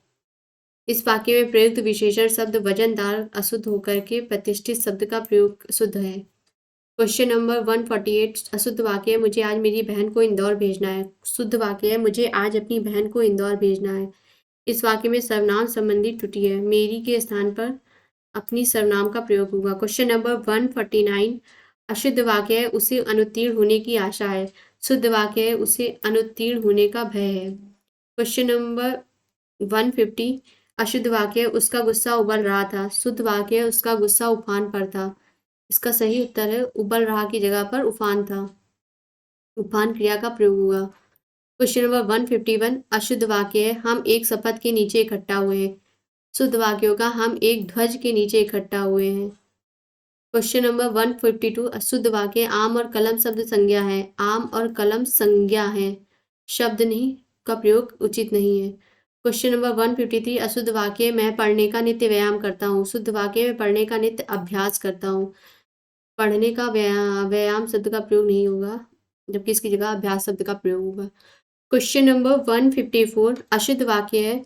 इस वाक्य में प्रयुक्त विशेषण शब्द वजनदार अशुद्ध होकर के प्रतिष्ठित शब्द का प्रयोग शुद्ध है। क्वेश्चन नंबर 148 अशुद्ध वाक्य है मुझे आज मेरी बहन को इंदौर भेजना है। शुद्ध वाक्य है मुझे आज अपनी बहन को इंदौर भेजना है। इस वाक्य में सर्वनाम संबंधी त्रुटि है। मेरी के स्थान पर अपनी सर्वनाम का प्रयोग होगा। क्वेश्चन नंबर 149 अशुद्ध वाक्य है उसे अनुत्तीर्ण होने की आशा है। शुद्ध वाक्य है उसे अनुत्तीर्ण होने का भय है। क्वेश्चन नंबर 150 अशुद्ध वाक्य है उसका गुस्सा उबल रहा था। शुद्ध वाक्य है उसका गुस्सा उफान पर था। इसका सही उत्तर है उबल रहा की जगह पर उफान था। उफान क्रिया का प्रयोग हुआ। क्वेश्चन नंबर 151 अशुद्ध वाक्य है हम एक शपथ के नीचे इकट्ठा हुए हैं। शुद्ध वाक्य होगा हम एक ध्वज के नीचे इकट्ठा हुए हैं। क्वेश्चन नंबर 152 अशुद्ध वाक्य आम और कलम शब्द संज्ञा है। आम और कलम संज्ञा है, शब्द नहीं का प्रयोग उचित नहीं है। क्वेश्चन नंबर 153 अशुद्ध वाक्य मैं पढ़ने का नित्य व्यायाम करता हूँ। शुद्ध वाक्य में पढ़ने का नित्य अभ्यास करता हूँ। पढ़ने का व्यायाम शब्द का प्रयोग नहीं होगा, जबकि इसकी जगह अभ्यास शब्द का प्रयोग होगा। क्वेश्चन नंबर 154 अशुद्ध वाक्य है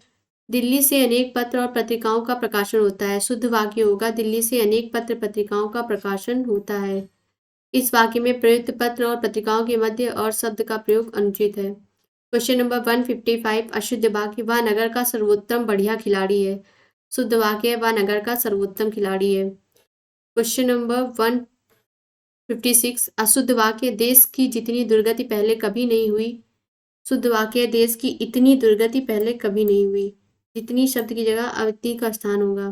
दिल्ली से अनेक पत्र और पत्रिकाओं का प्रकाशन होता है। शुद्ध वाक्य होगा दिल्ली से अनेक पत्र पत्रिकाओं का प्रकाशन होता है। इस वाक्य में प्रयुक्त पत्र और पत्रिकाओं के मध्य और शब्द का प्रयोग अनुचित है। क्वेश्चन नंबर 155 अशुद्ध वाक्य वह नगर का सर्वोत्तम बढ़िया खिलाड़ी है। शुद्ध वाक्य है वह नगर का सर्वोत्तम खिलाड़ी है। क्वेश्चन नंबर 156 अशुद्ध वाक्य देश की जितनी दुर्गति पहले कभी नहीं हुई। शुद्ध वाक्य देश की इतनी दुर्गति पहले कभी नहीं हुई। जितनी शब्द की जगह अवति का स्थान होगा।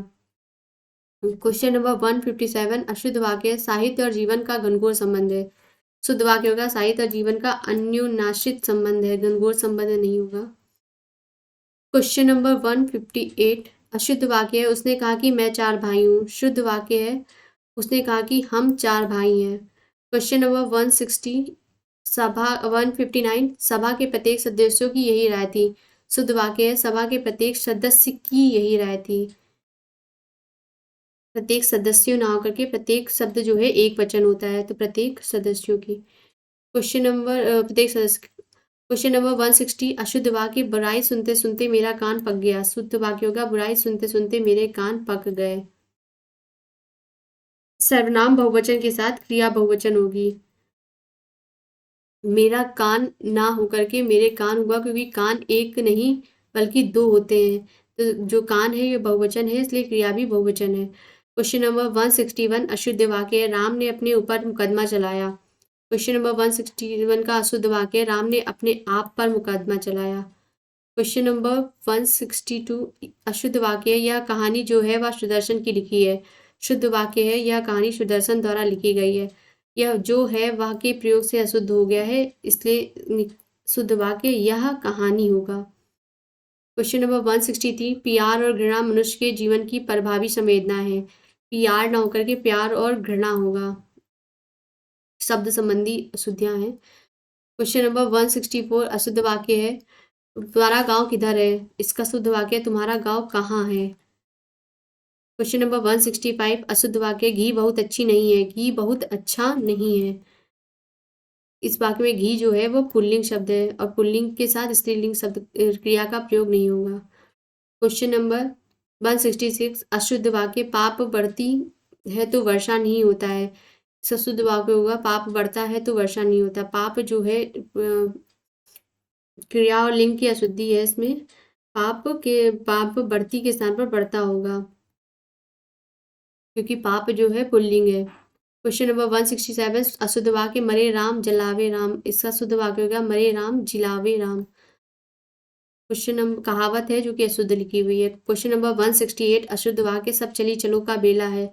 क्वेश्चन नंबर 157 अशुद्ध वाक्य साहित्य और जीवन का घनघोर संबंध है। शुद्ध वाक्य होगा साहित्य और जीवन का अन्योन्याश्रित संबंध है, घनघोर संबंध नहीं होगा। क्वेश्चन नंबर 158 अशुद्ध वाक्य है उसने कहा कि मैं 4 भाई हूँ। शुद्ध वाक्य है उसने कहा कि हम 4 भाई हैं। क्वेश्चन नंबर 159 सभा के प्रत्येक सदस्यों की यही राय थी। शुद्ध वाक्य है सभा के प्रत्येक सदस्य की यही राय थी। प्रत्येक सदस्यों ना होकर के प्रत्येक शब्द जो है एक वचन होता है, तो प्रत्येक सदस्यों की। क्वेश्चन नंबर प्रत्येक सदस्य। क्वेश्चन नंबर 160 अशुद्ध वाक्य बुराई सुनते सुनते मेरा कान पक गया। शुद्ध वाक्य होगा बुराई सुनते सुनते मेरे कान पक गए। सर्वनाम बहुवचन के साथ क्रिया बहुवचन होगी। मेरा कान ना होकर के मेरे कान हुआ, क्योंकि कान एक नहीं बल्कि 2 होते हैं, तो जो कान है ये बहुवचन है, इसलिए क्रिया भी बहुवचन है। क्वेश्चन नंबर 161 अशुद्ध वाक्य है राम ने अपने ऊपर मुकदमा चलाया। क्वेश्चन नंबर 161 का अशुद्ध वाक्य है राम ने अपने आप पर मुकदमा चलाया। क्वेश्चन नंबर 162 अशुद्ध वाक्य है यह कहानी जो है वह सुदर्शन की लिखी है। शुद्ध वाक्य है यह कहानी सुदर्शन द्वारा लिखी गई है। यह जो है वह के प्रयोग से अशुद्ध हो गया है, इसलिए शुद्ध वाक्य यह कहानी होगा। क्वेश्चन नंबर 163 प्यार और घृणा मनुष्य के जीवन की प्रभावी संवेदना है। प्यार ना होकर के प्यार और घृणा होगा, शब्द संबंधी अशुद्धियां हैं। क्वेश्चन नंबर 164 अशुद्ध वाक्य है तुम्हारा गांव किधर है। इसका शुद्ध वाक्य तुम्हारा गांव कहाँ है। क्वेश्चन नंबर 165 अशुद्ध वाक्य घी बहुत अच्छी नहीं है। घी बहुत अच्छा नहीं है। इस वाक्य में घी जो है वो पुल्लिंग शब्द है और पुल्लिंग के साथ स्त्रीलिंग शब्द क्रिया का प्रयोग नहीं होगा। क्वेश्चन नंबर 166 अशुद्ध वाक्य पाप बढ़ती है तो वर्षा नहीं होता है। इसका शुद्ध वाक्य होगा पाप बढ़ता है तो वर्षा नहीं होता। पाप जो है क्रिया और लिंग की अशुद्धि है, इसमें पाप बढ़ती के स्थान पर बढ़ता होगा, क्योंकि पाप जो है पुल्लिंग है। क्वेश्चन नंबर 167 अशुद्ध वाक्य मरे राम जलावे राम। इसका शुद्ध वाक्य होगा मरे राम जिलावे राम। क्वेश्चन नंबर कहावत है जो कि अशुद्ध लिखी हुई है। क्वेश्चन नंबर 168 अशुद्ध वाक्य सब चली चलो का बेला है।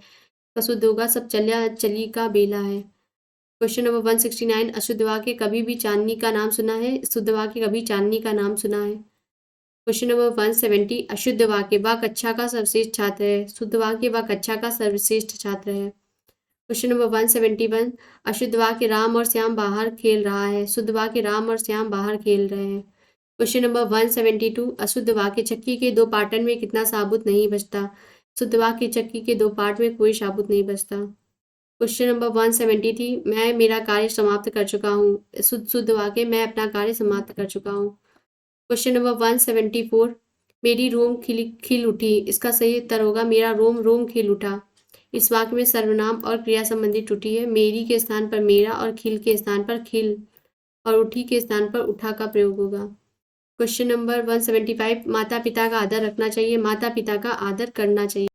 का शुद्ध होगा सब चल्या चली का बेला है। क्वेश्चन नंबर 169 अशुद्ध वाक्य कभी भी चांदनी का नाम सुना है, शुद्ध वाक्य कभी चांदनी का नाम सुना है। क्वेश्चन नंबर 170 अशुद्ध वाक्य वह कक्षा का सर्वश्रेष्ठ छात्र है, शुद्ध वाक्य वह कक्षा का सर्वश्रेष्ठ छात्र है। क्वेश्चन नंबर 171 अशुद्ध वाक्य राम और श्याम बाहर खेल रहा है, शुद्ध वाक्य राम और श्याम बाहर खेल रहे हैं। क्वेश्चन नंबर 172 अशुद्ध वाक्य चक्की के दो पार्टन में कितना साबुत नहीं बचता, शुद्ध वाक्य चक्की के दो पार्ट में कोई साबुत नहीं बचता। क्वेश्चन नंबर 173 मैं मेरा कार्य समाप्त कर चुका हूँ, शुद्ध वाक्य मैं अपना कार्य समाप्त कर चुका हूँ। क्वेश्चन नंबर 174 मेरी रोम खिल उठी, इसका सही उत्तर होगा मेरा रोम रोम खिल उठा। इस वाक्य में सर्वनाम और क्रिया संबंधी त्रुटि है, मेरी के स्थान पर मेरा और खिल के स्थान पर खिल और उठी के स्थान पर उठा का प्रयोग होगा। क्वेश्चन नंबर 175 माता पिता का आदर रखना चाहिए, माता पिता का आदर करना चाहिए।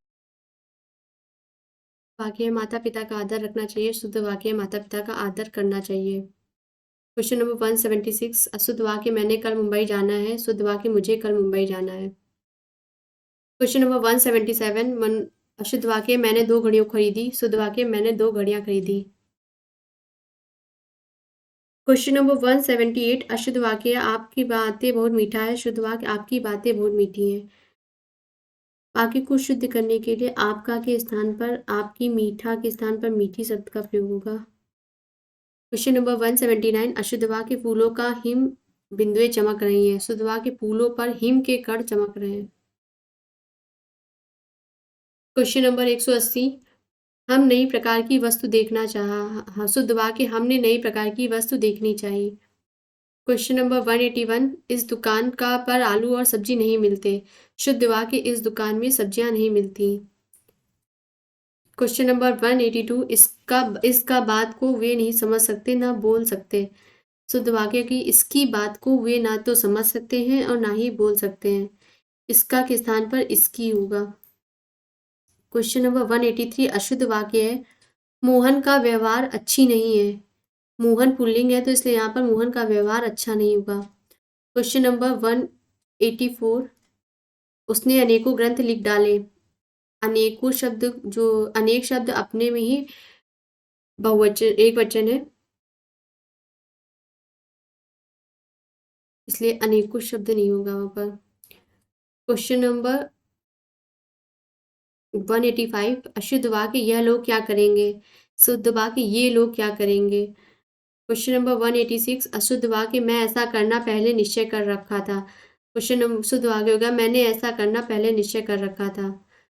वाक्य माता पिता का आदर रखना चाहिए, शुद्ध वाक्य माता पिता का आदर करना चाहिए। क्वेश्चन नंबर 176 अशुद्ध वाक्य मैंने कल मुंबई जाना है, शुद्ध वाक्य मुझे कल मुंबई जाना है। क्वेश्चन नंबर 177 अशुद्ध वाक्य मैंने 2 घड़ियां खरीदी, शुद्ध वाक्य मैंने 2 घड़ियां खरीदी। क्वेश्चन नंबर 178 अशुद्ध वाक्य आपकी बातें बहुत मीठा है, शुद्ध वाक्य आपकी बातें बहुत मीठी हैं। वाक्य को शुद्ध करने के लिए आपका के स्थान पर आपकी, मीठा के स्थान पर मीठी शब्द का प्रयोग होगा। क्वेश्चन नंबर 179 अशुद्ध वाक्य फूलों का हिम बिंदुएं चमक रही हैं, शुद्ध वाक्य फूलों पर हिम के कण चमक रहे हैं। क्वेश्चन नंबर 180 हम नई प्रकार की वस्तु देखना चाहा, शुद्ध वाक्य हमने नई प्रकार की वस्तु देखनी चाहिए। क्वेश्चन नंबर 181 इस दुकान का पर आलू और सब्जी नहीं मिलते, शुद्ध वाक्य इस दुकान में सब्जियां नहीं मिलती। क्वेश्चन नंबर 182 इसका बात को वे नहीं समझ सकते ना बोल सकते, शुद्ध वाक्य की इसकी बात को वे ना तो समझ सकते हैं और ना ही बोल सकते हैं, इसका के स्थान पर इसकी होगा। क्वेश्चन नंबर 183 अशुद्ध वाक्य है मोहन का व्यवहार अच्छी नहीं है, मोहन पुल्लिंग है तो इसलिए यहाँ पर मोहन का व्यवहार अच्छा नहीं होगा। क्वेश्चन नंबर 184 उसने अनेकों ग्रंथ लिख डाले, अनेकों शब्द जो अनेक शब्द अपने में ही बहुवचन एक वचन है, इसलिए अनेकों शब्द नहीं होगा वहां पर। क्वेश्चन नंबर 185 अशुद्ध वाक्य यह लोग क्या करेंगे, शुद्ध वाक्य ये लोग क्या करेंगे। क्वेश्चन नंबर 186 अशुद्ध वाक्य मैं ऐसा करना पहले निश्चय कर रखा था, क्वेश्चन नंबर शुद्ध वाक्य होगा मैंने ऐसा करना पहले निश्चय कर रखा था।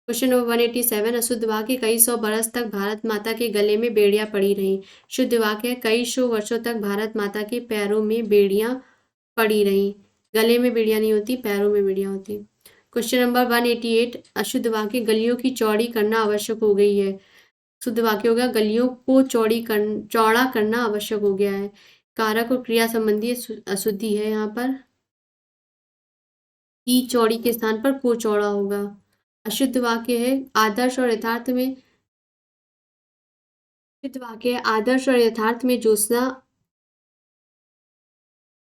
क्वेश्चन नंबर 187 अशुद्ध वाक्य कई सौ बरस तक भारत माता के गले में बेड़ियां पड़ी रहीं, शुद्ध वाक्य कई सौ वर्षों तक भारत माता के पैरों में बेड़ियां पड़ी रहीं, गले में बेड़ियां नहीं होती पैरों में बेड़ियां होती। क्वेश्चन नंबर 188 अशुद्ध वाक्य गलियों की चौड़ी करना आवश्यक हो गई है, शुद्ध वाक्य होगा गलियों को चौड़ा करना आवश्यक हो गया है। कारक और क्रिया संबंधी अशुद्धि है यहाँ पर, की चौड़ी के स्थान पर को चौड़ा होगा। अशुद्ध वाक्य है आदर्श और यथार्थ में, शुद्ध वाक्य है आदर्श और यथार्थ में ज्योत्सना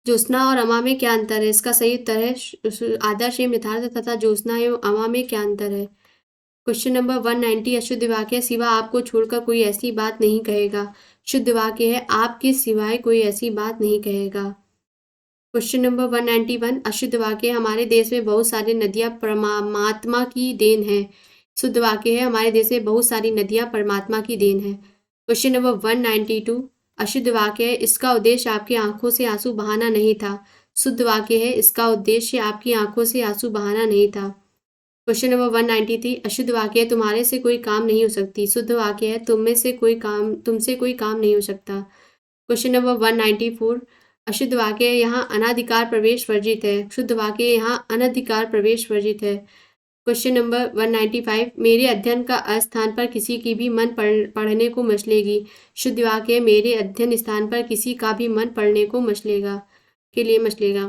ज्योत्सना और अमा में क्या अंतर है, इसका सही उत्तर है आदर्श एवं यथार्थ तथा ज्योत्सना एवं अमा में क्या अंतर है। क्वेश्चन नंबर 190 अशुद्ध वाक्य सिवा आपको छोड़कर कोई ऐसी बात नहीं कहेगा, शुद्ध वाक्य है आपके सिवाय कोई ऐसी बात नहीं कहेगा। क्वेश्चन नंबर 191 अशुद्ध वाक्य हमारे देश में बहुत सारी नदियां परमात्मा की देन है, शुद्ध वाक्य है हमारे देश में बहुत सारी नदियां परमात्मा की देन है। क्वेश्चन नंबर 192 अशुद्ध वाक्य है इसका उद्देश्य आपकी आंखों से आंसू बहाना नहीं था, शुद्ध वाक्य है इसका उद्देश्य आपकी आंखों से आंसू बहाना नहीं था। क्वेश्चन नंबर 193 अशुद्ध वाक्य है तुम्हारे से कोई काम नहीं हो सकती, शुद्ध वाक्य है तुमसे कोई काम नहीं हो सकता। क्वेश्चन नंबर 194 अशुद्ध वाक्य है यहाँ अनाधिकार प्रवेश वर्जित है, शुद्ध वाक्य यहाँ अनधिकार प्रवेश वर्जित है। क्वेश्चन नंबर 195 मेरे अध्ययन का स्थान पर किसी की भी मन पढ़ने को मचलेगी, शुद्ध वाक्य है मेरे अध्ययन स्थान पर किसी का भी मन पढ़ने को मचलेगा के लिए मचलेगा।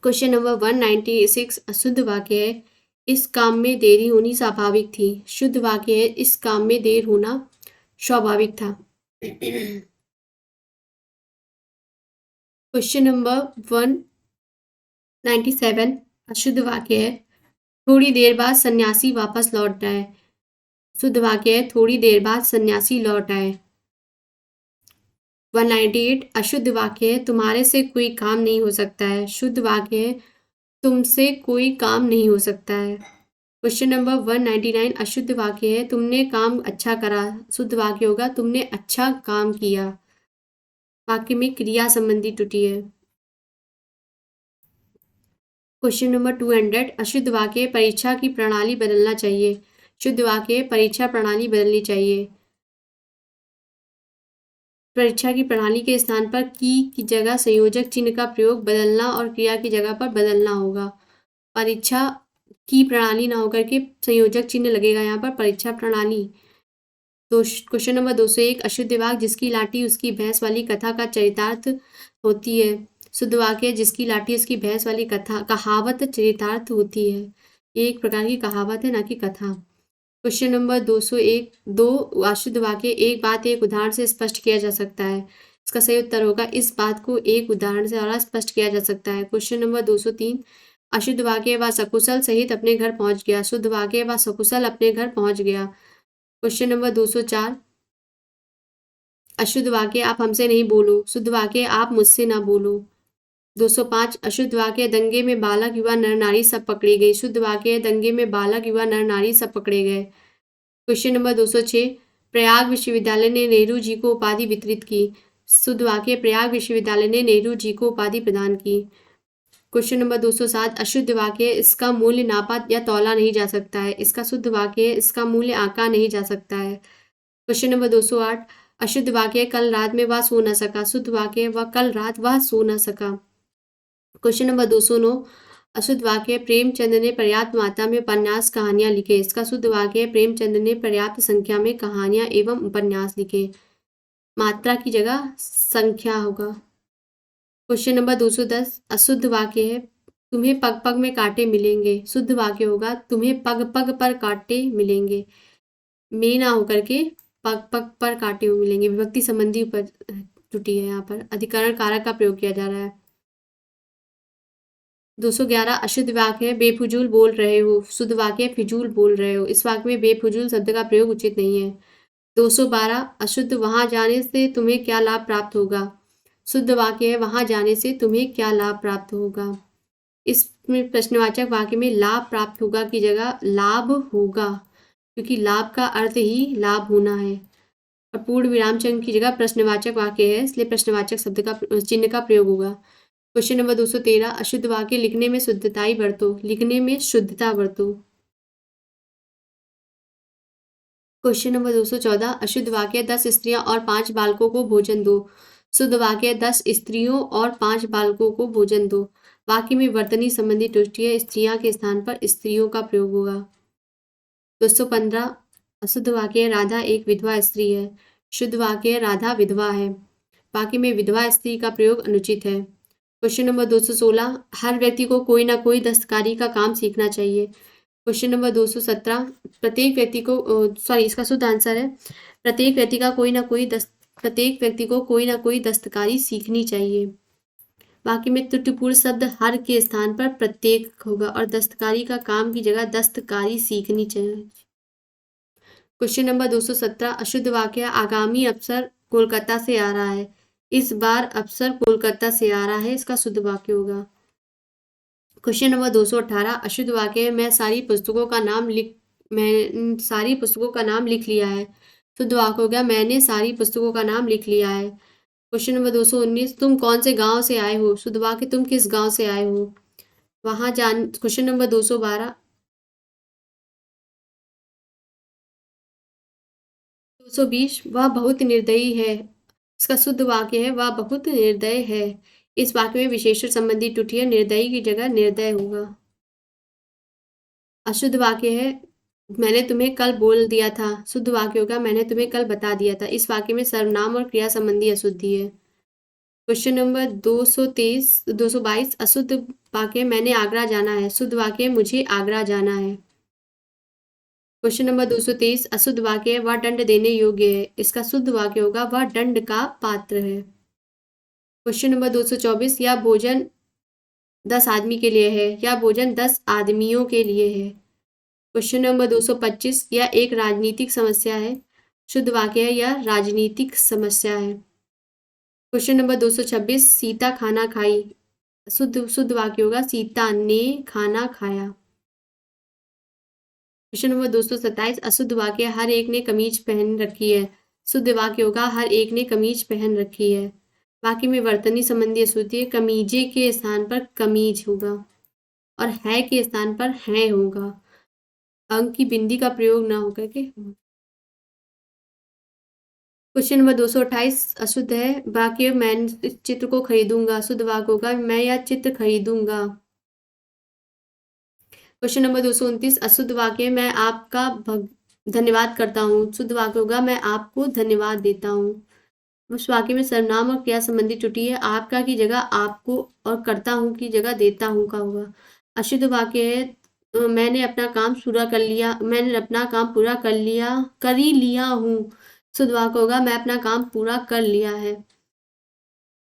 क्वेश्चन नंबर 196 अशुद्ध वाक्य है इस काम में देरी होनी स्वाभाविक थी, शुद्ध वाक्य है इस काम में देर होना स्वाभाविक था। क्वेश्चन नंबर 197 अशुद्ध वाक्य है थोड़ी देर बाद सन्यासी वापस लौट आए, शुद्ध वाक्य है थोड़ी देर बाद सन्यासी लौट आए। 198 अशुद्ध वाक्य है तुम्हारे से कोई काम नहीं हो सकता है। शुद्ध वाक्य है तुमसे कोई काम नहीं हो सकता है। क्वेश्चन नंबर 199 अशुद्ध वाक्य है तुमने काम अच्छा करा। शुद्ध वाक्य होगा तुमने अच्छा काम किया। वाक्य में क्रिया संबंधी त्रुटि है। क्वेश्चन नंबर 200 अशुद्ध वाक्य परीक्षा की प्रणाली बदलना चाहिए। शुद्ध वाक्य परीक्षा प्रणाली बदलनी चाहिए। परीक्षा की प्रणाली के स्थान पर की जगह संयोजक चिन्ह का प्रयोग बदलना और क्रिया की जगह पर बदलना होगा। परीक्षा की प्रणाली ना होकर के संयोजक चिन्ह लगेगा यहाँ पर परीक्षा प्रणाली। तो क्वेश्चन नंबर 201 अशुद्ध वाक्य जिसकी लाठी उसकी भैंस वाली कथा का चरितार्थ होती है। शुद्ध वाक्य जिसकी लाठी उसकी भैंस वाली कथा कहावत चरितार्थ होती है। ये एक प्रकार की कहावत है ना कि कथा। क्वेश्चन नंबर 201 दो अशुद्ध वाक्य एक बात एक उदाहरण से स्पष्ट किया जा सकता है। इसका सही उत्तर होगा इस बात को एक उदाहरण से और स्पष्ट किया जा सकता है। क्वेश्चन नंबर 203 अशुद्ध वाक्य वह सकुशल सहित अपने घर पहुंच गया। शुद्ध वाक्य वह सकुशल अपने घर पहुंच गया। क्वेश्चन नंबर 204 अशुद्ध वाक्य आप हमसे नहीं बोलो। शुद्ध वाक्य आप मुझसे ना बोलो। 205 अशुद्ध वाक्य दंगे में बालक युवा नर नारी सब पकड़ी गई। शुद्ध वाक्य दंगे में बालक युवा नर नारी सब पकड़े गए। क्वेश्चन नंबर 206 प्रयाग विश्वविद्यालय ने नेहरू जी को उपाधि वितरित की। शुद्ध वाक्य प्रयाग विश्वविद्यालय ने नेहरू जी को उपाधि प्रदान की। क्वेश्चन नंबर 207 अशुद्ध वाक्य इसका मूल्य नापा या तौला नहीं जा सकता है। इसका शुद्ध वाक्य इसका मूल्य आंका नहीं जा सकता है। क्वेश्चन नंबर 208 अशुद्ध वाक्य कल रात में वह सो न सका। शुद्ध वाक्य वह कल रात वह सो न सका। क्वेश्चन नंबर 209 अशुद्ध वाक्य प्रेमचंद ने पर्याप्त मात्रा में उपन्यास कहानियां लिखे। इसका शुद्ध वाक्य प्रेमचंद ने पर्याप्त संख्या में कहानियां एवं उपन्यास लिखे। मात्रा की जगह संख्या होगा। क्वेश्चन नंबर 210 अशुद्ध वाक्य है तुम्हें पग पग में कांटे मिलेंगे। शुद्ध वाक्य होगा तुम्हें पग पग पर कांटे मिलेंगे। में ना होकर के पग पग पर कांटे मिलेंगे। विभक्ति संबंधी त्रुटि है। यहाँ पर अधिकरण कारक का प्रयोग किया जा रहा है। 211 अशुद्ध वाक्य है बेफिजूल बोल रहे हो। शुद्ध वाक्य है फिजूल बोल रहे हो। इस वाक्य में बेफिजूल शब्द का प्रयोग उचित नहीं है। 212 अशुद्ध वहां जाने से तुम्हें क्या लाभ प्राप्त होगा। शुद्ध वाक्य है वहां जाने से तुम्हें क्या लाभ प्राप्त होगा। इसमें प्रश्नवाचक वाक्य में लाभ प्राप्त होगा की जगह लाभ होगा क्योंकि लाभ का अर्थ ही लाभ होना है और पूर्ण विराम चिन्ह की जगह प्रश्नवाचक वाक्य है इसलिए प्रश्नवाचक शब्द का चिन्ह का प्रयोग होगा। क्वेश्चन नंबर 213 अशुद्ध वाक्य लिखने में शुद्धता ही बरतो। लिखने में शुद्धता बरतो। क्वेश्चन नंबर 214 अशुद्ध वाक्य 10 स्त्रियां और 5 बालकों को भोजन दो। शुद्ध वाक्य 10 स्त्रियों और 5 बालकों को भोजन दो। वाक्य में वर्तनी संबंधी त्रुटि है। स्त्रियां के स्थान पर स्त्रियों का प्रयोग होगा। 215 अशुद्ध वाक्य राधा एक विधवा स्त्री है। शुद्ध वाक्य राधा विधवा है। वाक्य में विधवा स्त्री का प्रयोग अनुचित है। क्वेश्चन नंबर 216 हर व्यक्ति को कोई ना कोई दस्तकारी का काम सीखना चाहिए। क्वेश्चन नंबर 217 प्रत्येक व्यक्ति को इसका शुद्ध आंसर है प्रत्येक व्यक्ति को कोई ना कोई दस्तकारी सीखनी चाहिए। वाक्य में त्रुटिपूर्ण शब्द हर के स्थान पर प्रत्येक होगा और दस्तकारी का काम की जगह दस्तकारी सीखनी चाहिए। क्वेश्चन नंबर 217 अशुद्ध वाक्य आगामी अफसर कोलकाता से आ रहा है। इस बार अफसर कोलकाता से आ रहा है। इसका शुद्ध वाक्य होगा। क्वेश्चन नंबर 218 अशुद्ध वाक्य मैं सारी पुस्तकों का नाम लिख लिया है। शुद्ध वाक्य हो गया मैंने सारी पुस्तकों का नाम लिख लिया है। क्वेश्चन नंबर 219 तुम कौन से गांव से आए हो। शुद्ध वाक्य तुम किस गांव से आए हो। क्वेश्चन नंबर 212 220 वह बहुत निर्दयी है। इसका शुद्ध वाक्य है वह बहुत निर्दय है। इस वाक्य में विशेषण संबंधी त्रुटि है। निर्दयी की जगह निर्दय होगा। अशुद्ध वाक्य है मैंने तुम्हें कल बोल दिया था। शुद्ध वाक्य होगा मैंने तुम्हें कल बता दिया था। इस वाक्य में सर्वनाम और क्रिया संबंधी अशुद्धि है। क्वेश्चन नंबर 222 अशुद्ध वाक्य मैंने आगरा जाना है। शुद्ध वाक्य मुझे आगरा जाना है। क्वेश्चन नंबर 223 अशुद्ध वाक्य वह दंड देने योग्य है। इसका शुद्ध वाक्य होगा वह दंड का पात्र है। क्वेश्चन नंबर 224 यह भोजन 10 आदमी के लिए है। यह भोजन 10 आदमियों के लिए है। क्वेश्चन नंबर 225, यह एक राजनीतिक समस्या है। शुद्ध वाक्य है, यह राजनीतिक समस्या है। क्वेश्चन नंबर 226, सीता खाना खाई। शुद्ध शुद्ध वाक्य होगा, सीता ने खाना खाया। क्वेश्चन नंबर 227, अशुद्ध वाक्य, हर एक ने कमीज पहन रखी है। शुद्ध वाक्य होगा, हर एक ने कमीज पहन रखी है। वाक्य में वर्तनी संबंधी अशुद्धि है, कमीजे के स्थान पर कमीज होगा और है के स्थान पर है होगा। अंक की बिंदी का प्रयोग ना होकर के। क्वेश्चन नंबर 228, अशुद्ध है वाक्य, मैं इस चित्र को खरीदूंगा। शुद्ध वाक्य होगा, मैं यह चित्र खरीदूंगा। क्वेश्चन नंबर 229, अशुद्ध वाक्य, मैं आपका धन्यवाद करता हूँ। शुद्ध वाक्य होगा, मैं आपको धन्यवाद देता हूँ। उस वाक्य में सर्वनाम और क्रिया संबंधी त्रुटि है, आपका की जगह आपको और करता हूँ की जगह देता हूँ का होगा। अशुद्ध वाक्य है, मैंने अपना काम पूरा कर लिया, मैंने अपना काम पूरा कर ही लिया हूँ। शुद्ध वाक्य होगा, मैं अपना काम पूरा कर लिया है।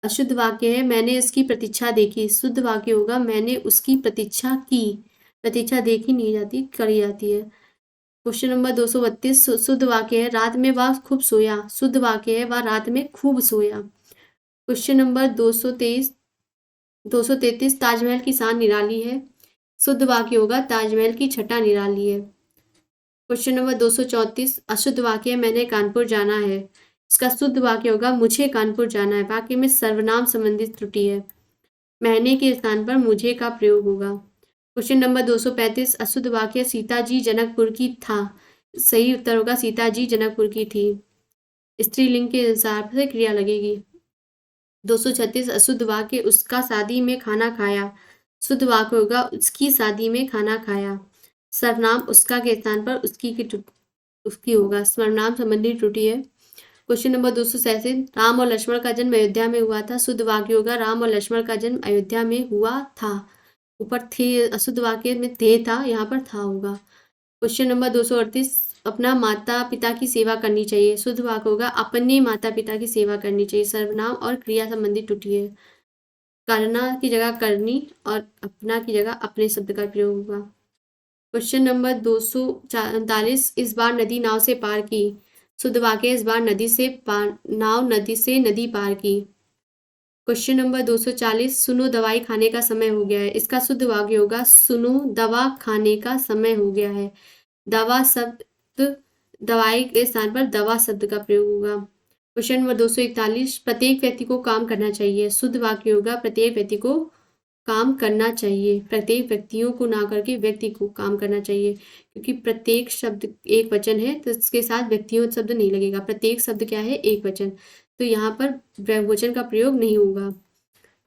अशुद्ध वाक्य है, मैंने इसकी प्रतीक्षा देखी। शुद्ध वाक्य होगा, मैंने उसकी प्रतीक्षा की। प्रतीक्षा देखी नहीं जाती, करी जाती है। क्वेश्चन नंबर 232, शुद्ध वाक्य है, रात में वह खूब सोया। शुद्ध वाक्य है, वह रात में खूब सोया। क्वेश्चन नंबर 233, ताजमहल की शान निराली है। शुद्ध वाक्य होगा, ताजमहल की छटा निराली है। क्वेश्चन नंबर 234, अशुद्ध वाक्य है, मैंने कानपुर जाना है। इसका शुद्ध वाक्य होगा, मुझे कानपुर जाना है। वाक्य में सर्वनाम संबंधित त्रुटि है, मैंने के स्थान पर मुझे का प्रयोग होगा। क्वेश्चन नंबर 235, अशुद्ध वाक्य, सीता जी जनकपुर की था। सही उत्तर होगा, सीता जी जनकपुर की थी। स्त्रीलिंग के अनुसार से क्रिया लगेगी। 236, अशुद्ध वाक्य, उसका शादी में खाना खाया। शुद्ध वाक्य होगा, उसकी शादी में खाना खाया। सर्वनाम उसका के स्थान पर उसकी होगा। सर्वनाम संबंधी त्रुटि है। क्वेश्चन नंबर 237, राम और लक्ष्मण का जन्म अयोध्या में हुआ था। शुद्ध वाक्य होगा, राम और लक्ष्मण का जन्म अयोध्या में हुआ था। ऊपर थे, अशुद्ध वाक्य में थे था, यहाँ पर था होगा। क्वेश्चन नंबर 238, अपना माता पिता की सेवा करनी चाहिए। शुद्ध वाक्य होगा, अपने माता पिता की सेवा करनी चाहिए। सर्वनाम और क्रिया संबंधी त्रुटि है, करना की जगह करनी और अपना की जगह अपने शब्द का प्रयोग होगा। क्वेश्चन नंबर 239, इस बार नदी नाव से पार की। शुद्ध वाक्य, इस बार नाव नदी से नदी पार की। क्वेश्चन नंबर 240, सुनो दवाई खाने का समय हो गया है। इसका शुद्ध वाक्य होगा, सुनो दवा खाने का समय हो गया है। दवा शब्द, दवाई के स्थान पर दवा शब्द का प्रयोग होगा। क्वेश्चन नंबर 241, प्रत्येक व्यक्ति को काम करना चाहिए। शुद्ध वाक्य होगा, प्रत्येक व्यक्ति को काम करना चाहिए। प्रत्येक व्यक्तियों को ना करके व्यक्ति को काम करना चाहिए, क्योंकि प्रत्येक शब्द एक वचन है तो इसके साथ व्यक्तियों शब्द नहीं लगेगा। प्रत्येक शब्द क्या है, एक वचन, तो यहाँ पर बहुवचन का प्रयोग नहीं होगा।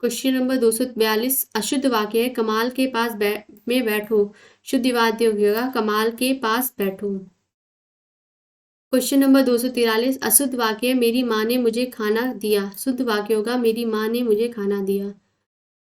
क्वेश्चन नंबर 242, अशुद्ध वाक्य है, कमाल के पास में बैठो। शुद्ध वाक्य होगा, कमाल के पास बैठो। क्वेश्चन नंबर 243, अशुद्ध वाक्य है, मेरी माँ ने मुझे खाना दिया। शुद्ध वाक्य होगा, मेरी माँ ने मुझे खाना दिया।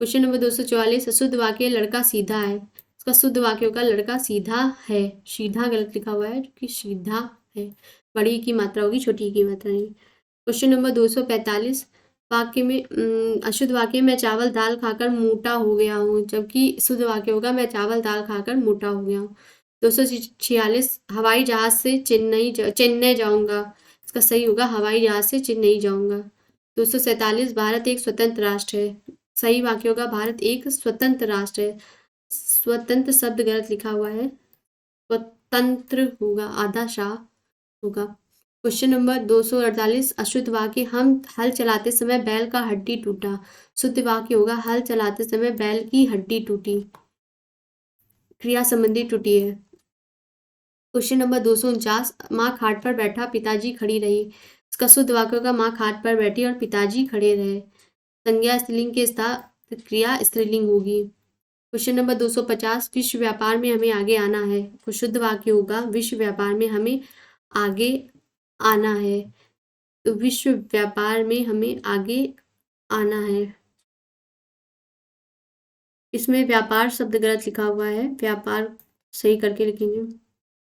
क्वेश्चन नंबर 244, अशुद्ध वाक्य, लड़का सीधा है। इसका शुद्ध वाक्य होगा, लड़का सीधा है। सीधा गलत लिखा हुआ है, क्योंकि सीधा है, बड़ी की मात्रा होगी, छोटी की मात्रा नहीं। क्वेश्चन नंबर 245, वाक्य में अशुद्ध वाक्य, मैं चावल दाल खाकर मोटा हो गया हूँ। जबकि शुद्ध वाक्य होगा, मैं चावल दाल खाकर मोटा हो गया हूँ। 246, हवाई जहाज से चेन्नई जाऊंगा। इसका सही होगा, हवाई जहाज से चेन्नई जाऊंगा। 247, भारत एक स्वतंत्र राष्ट्र है। सही वाक्य होगा, भारत एक स्वतंत्र राष्ट्र है। स्वतंत्र शब्द गलत लिखा हुआ है, स्वतंत्र होगा, आधा शाह होगा। क्वेश्चन नंबर 248, अशुद्ध वाक्य, हम हल चलाते समय बैल का हड्डी टूटा। शुद्ध वाक्य होगा, हल चलाते समय बैल की हड्डी टूटी। क्रिया संबंधी त्रुटि है। क्वेश्चन नंबर 249, माँ खाट पर बैठा, पिताजी खड़ी रही। इसका शुद्ध वाक्य होगा, माँ खाट पर बैठी और पिताजी खड़े रहे। संज्ञा स्त्रीलिंग के साथ क्रिया स्त्रीलिंग होगी। क्वेश्चन नंबर 250, विश्व व्यापार में हमें आगे आना है। शुद्ध वाक्य होगा, विश्व व्यापार में हमें आगे आना है। तो विश्व व्यापार में हमें आगे आना है, इसमें व्यापार शब्द गलत लिखा हुआ है, व्यापार सही करके लिखेंगे।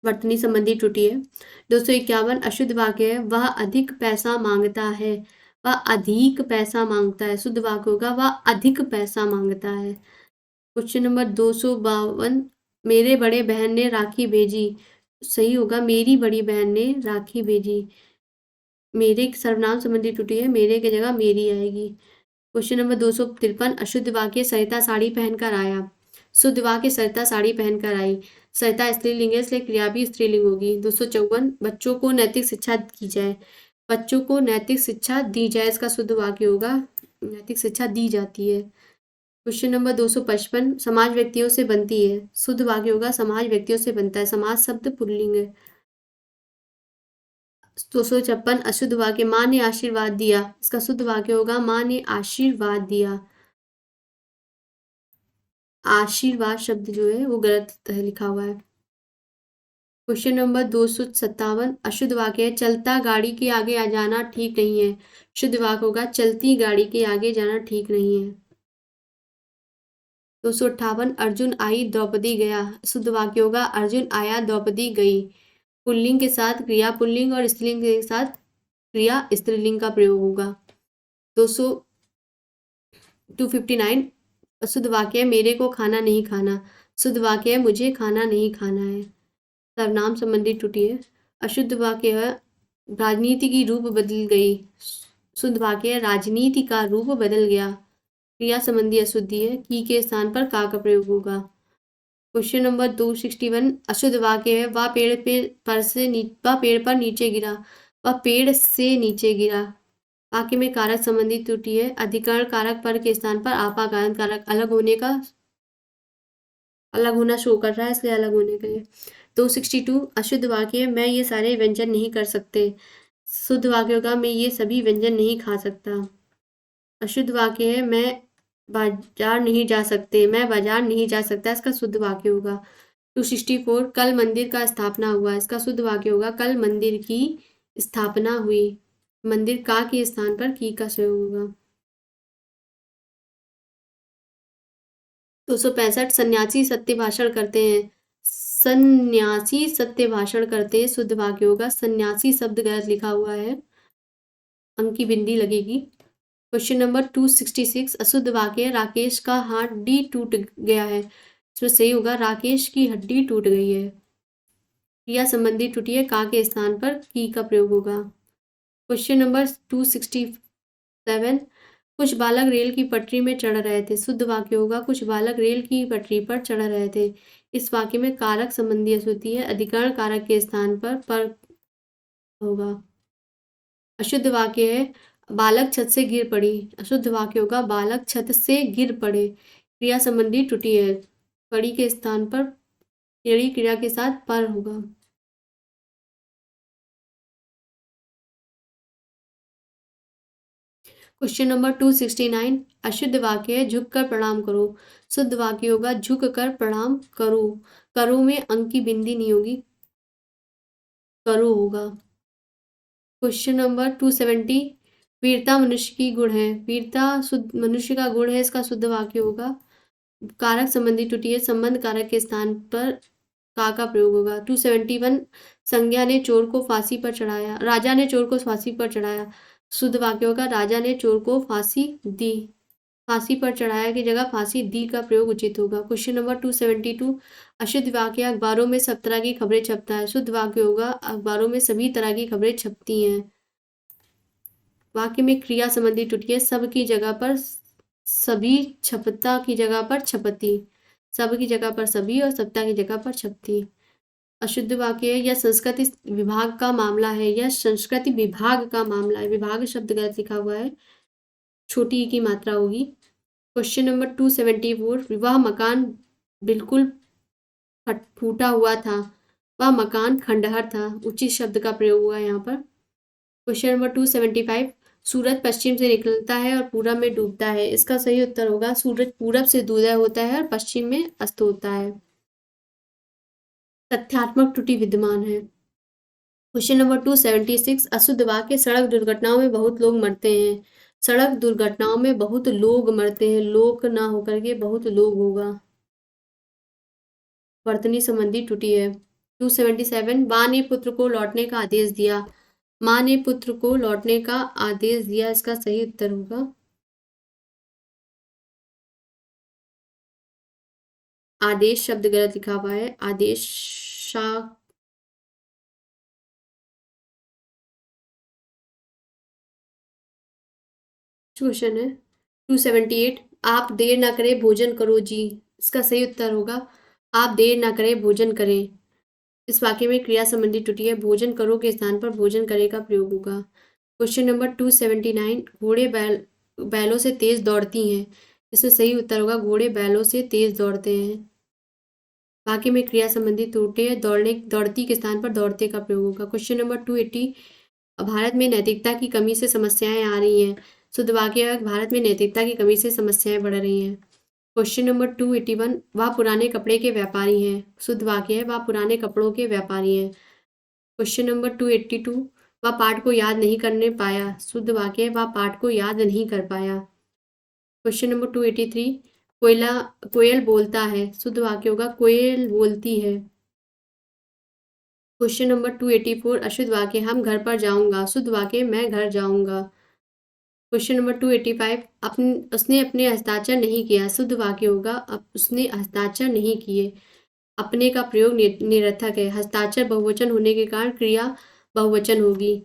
वर्तनी संबंधी त्रुटि है। 251, अशुद्ध वाक्य है, वह अधिक पैसा मांगता है। वह अधिक पैसा मांगता है। शुद्ध वाक्य होगा, वह अधिक पैसा मांगता है। क्वेश्चन नंबर 252, मेरे बड़े बहन ने राखी भेजी, सही होगा मेरी बड़ी बहन ने राखी भेजी। मेरे सर्वनाम संबंधी त्रुटि है, मेरे की जगह मेरी आएगी। क्वेश्चन नंबर 253, अशुद्ध वाक्य सरिता साड़ी पहनकर आया। शुद्ध वाक्य सरिता साड़ी पहनकर आई। सरिता स्त्रीलिंग है इसलिए क्रिया भी स्त्रीलिंग होगी। 254, बच्चों को नैतिक शिक्षा की जाए। बच्चों को नैतिक शिक्षा दी जाए, इसका शुद्ध वाक्य होगा नैतिक शिक्षा दी जाती है। क्वेश्चन नंबर 255, समाज व्यक्तियों से बनती है। शुद्ध वाक्य होगा समाज व्यक्तियों से बनता है। समाज शब्द पुल्लिंग है। 256, अशुद्ध वाक्य माँ ने आशीर्वाद दिया। इसका शुद्ध वाक्य होगा माँ ने आशीर्वाद दिया। आशीर्वाद शब्द जो है वो गलत लिखा हुआ है। क्वेश्चन नंबर 257, अशुद्ध वाक्य है चलता गाड़ी के आगे आ जाना ठीक नहीं है। शुद्ध वाक्य होगा चलती गाड़ी के आगे जाना ठीक नहीं है। 258, अर्जुन आई द्रौपदी गया। शुद्ध वाक्य होगा अर्जुन आया द्रौपदी गई। पुल्लिंग के साथ क्रिया पुल्लिंग और स्त्रीलिंग के साथ क्रिया स्त्रीलिंग का प्रयोग होगा। 259, शुद्ध वाक्य है मेरे को खाना नहीं खाना। शुद्ध वाक्य है मुझे खाना नहीं खाना है। सर्वनाम संबंधी त्रुटि है। अशुद्ध वाक्य है राजनीति की रूप बदल गई। शुद्ध वाक्य है राजनीति का रूप बदल गया। क्रिया संबंधी अशुद्धि है की के स्थान पर का प्रयोग होगा। क्वेश्चन नंबर 261, अशुद्ध वाक्य है वह पेड़ पर नीचे गिरा। वह पेड़ से नीचे गिरा। वाक्य में कारक संबंधी त्रुटि है। अधिकरण कारक पर के स्थान पर आपाकारण कारक अलग होना शो कर रहा है इसलिए अलग होने के लिए। 262, अशुद्ध वाक्य मैं ये सारे व्यंजन नहीं कर सकते। शुद्ध वाक्य होगा मैं ये सभी व्यंजन नहीं खा सकता। अशुद्ध वाक्य है मैं बाजार नहीं जा सकते। मैं बाजार नहीं जा सकता, इसका शुद्ध वाक्य होगा। 264, कल मंदिर का स्थापना हुआ। इसका शुद्ध वाक्य होगा कल मंदिर की स्थापना हुई। मंदिर का के स्थान पर की का प्रयोग होगा। 265, सन्यासी सत्य भाषण करते हैं। सन्यासी सत्य भाषण करते हैं, शुद्ध वाक्य होगा सन्यासी शब्द गलत लिखा हुआ है, अंक की बिंदी लगेगी। क्वेश्चन नंबर 266, अशुद्ध वाक्य राकेश का हड्डी टूट गया है। इसमें सही होगा राकेश की हड्डी टूट गई है। क्रिया संबंधी त्रुटि है का के स्थान पर की का प्रयोग होगा। क्वेश्चन नंबर 267, कुछ बालक रेल की पटरी में चढ़ रहे थे। शुद्ध वाक्य होगा कुछ बालक रेल की पटरी पर चढ़ रहे थे। इस वाक्य में कारक संबंधी अशुद्धि है। अधिकरण कारक के स्थान पर होगा। अशुद्ध वाक्य है बालक छत से गिर पड़ी। अशुद्ध वाक्य होगा बालक छत से गिर पड़े। क्रिया संबंधी त्रुटि है। पड़ी के स्थान पर क्रिया के साथ पर होगा। क्वेश्चन नंबर 269, अशुद्ध वाक्य है झुक कर प्रणाम करो। शुद्ध वाक्य होगा झुक कर प्रणाम करो। करो में अंक की बिंदी नहीं होगी, करो होगा। क्वेश्चन नंबर 270, वीरता मनुष्य की गुण है। वीरता शुद्ध मनुष्य का गुण है, इसका शुद्ध वाक्य होगा कारक संबंधी त्रुटि है। संबंध कारक के स्थान पर का प्रयोग होगा। 271, संज्ञा ने चोर को फांसी पर चढ़ाया। राजा ने चोर को फांसी पर चढ़ाया। शुद्ध वाक्य होगा राजा ने चोर को फांसी दी। फांसी पर चढ़ाया की जगह फांसी दी का प्रयोग उचित होगा। क्वेश्चन नंबर 272, अशुद्ध वाक्य अखबारों में सब तरह की खबरें छपता है। शुद्ध वाक्य होगा अखबारों में सभी तरह की खबरें छपती हैं। वाक्य में क्रिया संबंधी त्रुटि है सब की जगह पर सभी, छपता की जगह पर छपती। सब की जगह पर सभी और सप्ताह की जगह पर छपती। अशुद्ध वाक्य है यह संस्कृति विभाग का मामला है। यह संस्कृति विभाग का मामला है। विभाग शब्द गलत लिखा हुआ है, छोटी की मात्रा होगी। क्वेश्चन नंबर 274, वह मकान बिल्कुल फूटा हुआ था। वह मकान खंडहर था। उचित शब्द का प्रयोग हुआ यहाँ पर। क्वेश्चन नंबर 275, सूरज पश्चिम से निकलता है और पूरब में डूबता है। इसका सही उत्तर होगा सूरज पूरब से उदय होता है और पश्चिम में अस्त होता है। तथ्यात्मक त्रुटि विद्यमान है। क्वेश्चन नंबर 276, अशुद्ध वाक्य सड़क दुर्घटनाओं में बहुत लोग मरते हैं। सड़क दुर्घटनाओं में बहुत लोग मरते हैं, लोग ना होकर के बहुत लोग होगा। वर्तनी संबंधी त्रुटि है। 277, माँ ने पुत्र को लौटने का आदेश दिया। माँ ने पुत्र को लौटने का आदेश दिया, इसका सही उत्तर होगा आदेश शब्द गलत लिखा हुआ है, आदेश क्वेश्चन है 278। आप देर ना करें भोजन करो जी। इसका सही उत्तर होगा आप देर ना करें भोजन करें। इस वाक्य में क्रिया संबंधी त्रुटि है, भोजन करो के स्थान पर भोजन करे का प्रयोग होगा। Question number 279। घोड़े बैलों से तेज दौड़ती हैं। इसमें सही उत्तर होगा घोड़े बैलों से तेज दौड़ते हैं। वाक्य में क्रिया संबंधी त्रुटि है, दौड़ती के स्थान पर दौड़ते का प्रयोग होगा। Question number 280। भारत में नैतिकता की कमी से समस्याएं आ रही हैं। शुद्ध वाक्य भारत में नैतिकता की कमी से समस्याएं बढ़ रही हैं। Question number 281। वह पुराने कपड़े के व्यापारी हैं। शुद्ध वाक्य है वह पुराने कपड़ों के व्यापारी हैं। Question number 282। वह पाठ को याद नहीं करने पाया। शुद्ध वाक्य है वह पाठ को याद नहीं कर पाया। Question number 283। कोयल बोलता है। शुद्ध वाक्य होगा कोयल बोलती है। Question number 284। अशुद्ध वाक्य हम घर पर जाऊंगा। शुद्ध वाक्य मैं घर जाऊंगा। Question number 285। उसने अपने हस्ताक्षर नहीं किया। शुद्ध वाक्य होगा उसने हस्ताक्षर नहीं किए। अपने का प्रयोग निरर्थक है, हस्ताक्षर बहुवचन होने के कारण क्रिया बहुवचन होगी,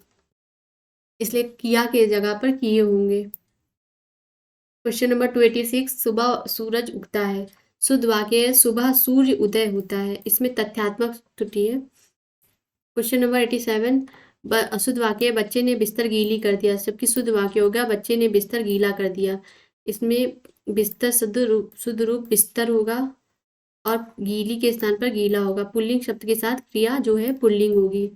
इसलिए किया के जगह पर किए होंगे। Question number 286। सुबह सूरज उगता है। शुद्ध वाक्य है सुबह सूर्य उदय होता है। इसमें तथ्यात्मक त्रुटि है। Question number 87। अशुद्ध वाक्य बच्चे ने बिस्तर गीली कर दिया, जबकि शुद्ध वाक्य होगा बच्चे ने बिस्तर गीला कर दिया। इसमें बिस्तर शुद्ध रूप बिस्तर होगा और गीली के स्थान पर गीला होगा। पुल्लिंग शब्द के साथ क्रिया जो है पुल्लिंग होगी।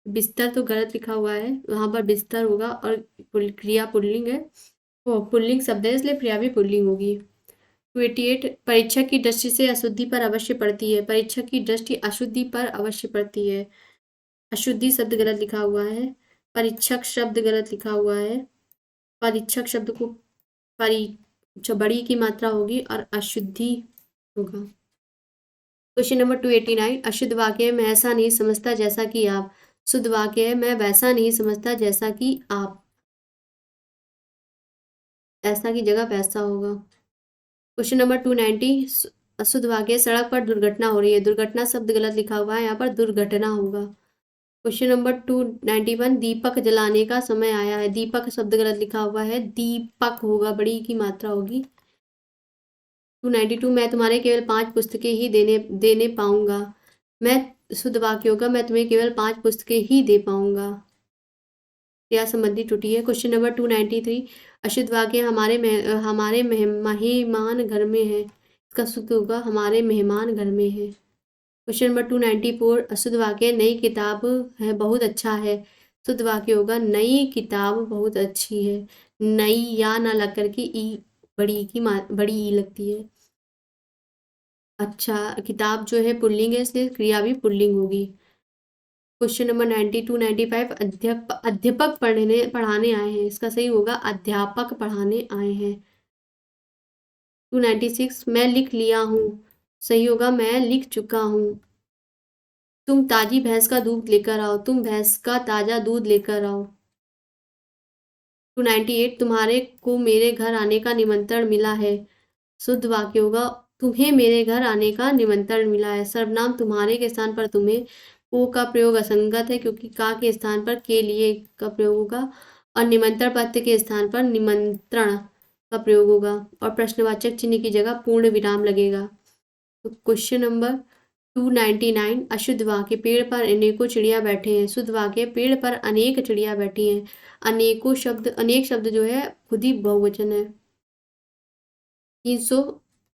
बिस्तर तो गलत लिखा हुआ है, वहां पर बिस्तर होगा और क्रिया पुल्लिंग है, वो पुल्लिंग शब्द है इसलिए क्रिया भी पुल्लिंग होगी। 288। परीक्षक की दृष्टि से अशुद्धि पर अवश्य पड़ती है। परीक्षक की दृष्टि अशुद्धि पर अवश्य पड़ती है। अशुद्धि शब्द गलत लिखा हुआ है, परीक्षक शब्द गलत लिखा हुआ है। परीक्षक शब्द को बड़ी की मात्रा होगी और अशुद्धि होगा। Question number 289। अशुद्ध वाक्य है मैं ऐसा नहीं समझता जैसा कि आप। शुद्ध वाक्य है मैं वैसा नहीं समझता जैसा कि आप। ऐसा की जगह वैसा होगा। Question number 290। अशुद्ध वाक्य सड़क पर दुर्घटना हो रही है। दुर्घटना शब्द गलत लिखा हुआ है, यहाँ पर दुर्घटना होगा। Question number 291। दीपक जलाने का समय आया है। दीपक शब्द गलत लिखा हुआ है, दीपक होगा, बड़ी की मात्रा होगी। 292। मैं तुम्हारे केवल 5 पुस्तकें ही देने पाऊंगा। मैं शुद्ध वाक्य होगा मैं तुम्हें केवल 5 पुस्तकें ही दे पाऊंगा। क्रिया संबंधी त्रुटि है। Question number 293। अशुद्ध वाक्य हमारे मेहमान घर में है। इसका शुद्ध होगा हमारे मेहमान घर में है। Question number 294। अशुद्ध वाक्य नई किताब है बहुत अच्छा है। शुद्ध वाक्य होगा नई किताब बहुत अच्छी है। नई या ना लग करके ई बड़ी ई लगती है। अच्छा, किताब जो है पुल्लिंग है इसलिए क्रिया भी पुल्लिंग होगी। Question number 92 95। अध्यापक पढ़ाने आए हैं। इसका सही होगा अध्यापक पढ़ाने आए हैं। 296। मैं लिख लिया हूँ। सही होगा मैं लिख चुका हूँ। तुम ताजी भैंस का दूध लेकर आओ। तुम भैंस का ताजा दूध लेकर आओ। 298। तुम्हारे को मेरे घर आने का निमंत्रण मिला है। शुद्ध वाक्य होगा तुम्हें मेरे घर आने का निमंत्रण मिला है। सर्वनाम तुम्हारे के स्थान पर तुम्हें को का प्रयोग असंगत है, क्योंकि का के स्थान पर के लिए का प्रयोग होगा और निमंत्रण पद के स्थान पर निमंत्रण का प्रयोग होगा और प्रश्नवाचक चिन्ह की जगह पूर्ण विराम लगेगा। तो क्वेश्चन नंबर 299। अशुद्ध वाक्य पेड़ पर अनेकों चिड़िया बैठे हैं। शुद्ध वाक्य पेड़ पर अनेक चिड़िया बैठी हैं। अनेक शब्द जो है खुद ही बहुवचन है। 300।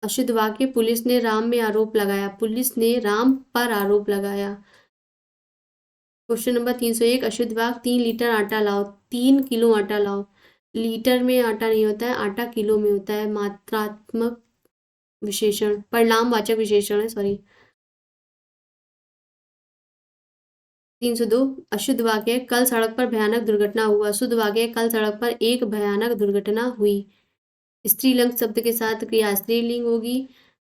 अशुद्ध वाक्य पुलिस ने राम में आरोप लगाया। पुलिस ने राम पर आरोप लगाया। Question number 301। अशुद्ध वाक्य 3 लीटर आटा लाओ। 3 किलो आटा लाओ। लीटर में आटा नहीं होता है, आटा किलो में होता है। मात्रात्मक विशेषण, परिणामवाचक विशेषण है, सॉरी। 302। अशुद्ध वाक्य कल सड़क पर भयानक दुर्घटना हुआ। शुद्ध वाक्य कल सड़क पर एक भयानक दुर्घटना हुई। स्त्रीलिंग शब्द के साथ क्रिया स्त्रीलिंग होगी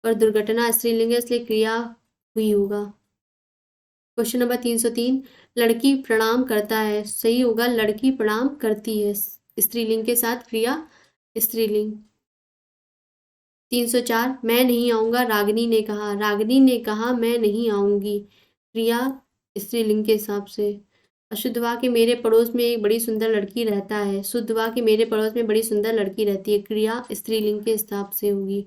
और दुर्घटना स्त्रीलिंग है इसलिए क्रिया हुई होगा। Question number 303। लड़की प्रणाम करता है। सही होगा लड़की प्रणाम करती है। स्त्रीलिंग के साथ क्रिया स्त्रीलिंग। 304 मैं नहीं आऊँगा, रागिनी ने कहा। रागिनी ने कहा मैं नहीं आऊँगी। क्रिया स्त्रीलिंग के हिसाब से। अशुद्ध वाक्य मेरे पड़ोस में एक बड़ी सुंदर लड़की रहता है। शुद्ध वाक्य मेरे पड़ोस में बड़ी सुंदर लड़की रहती है। क्रिया स्त्रीलिंग के हिसाब से होगी।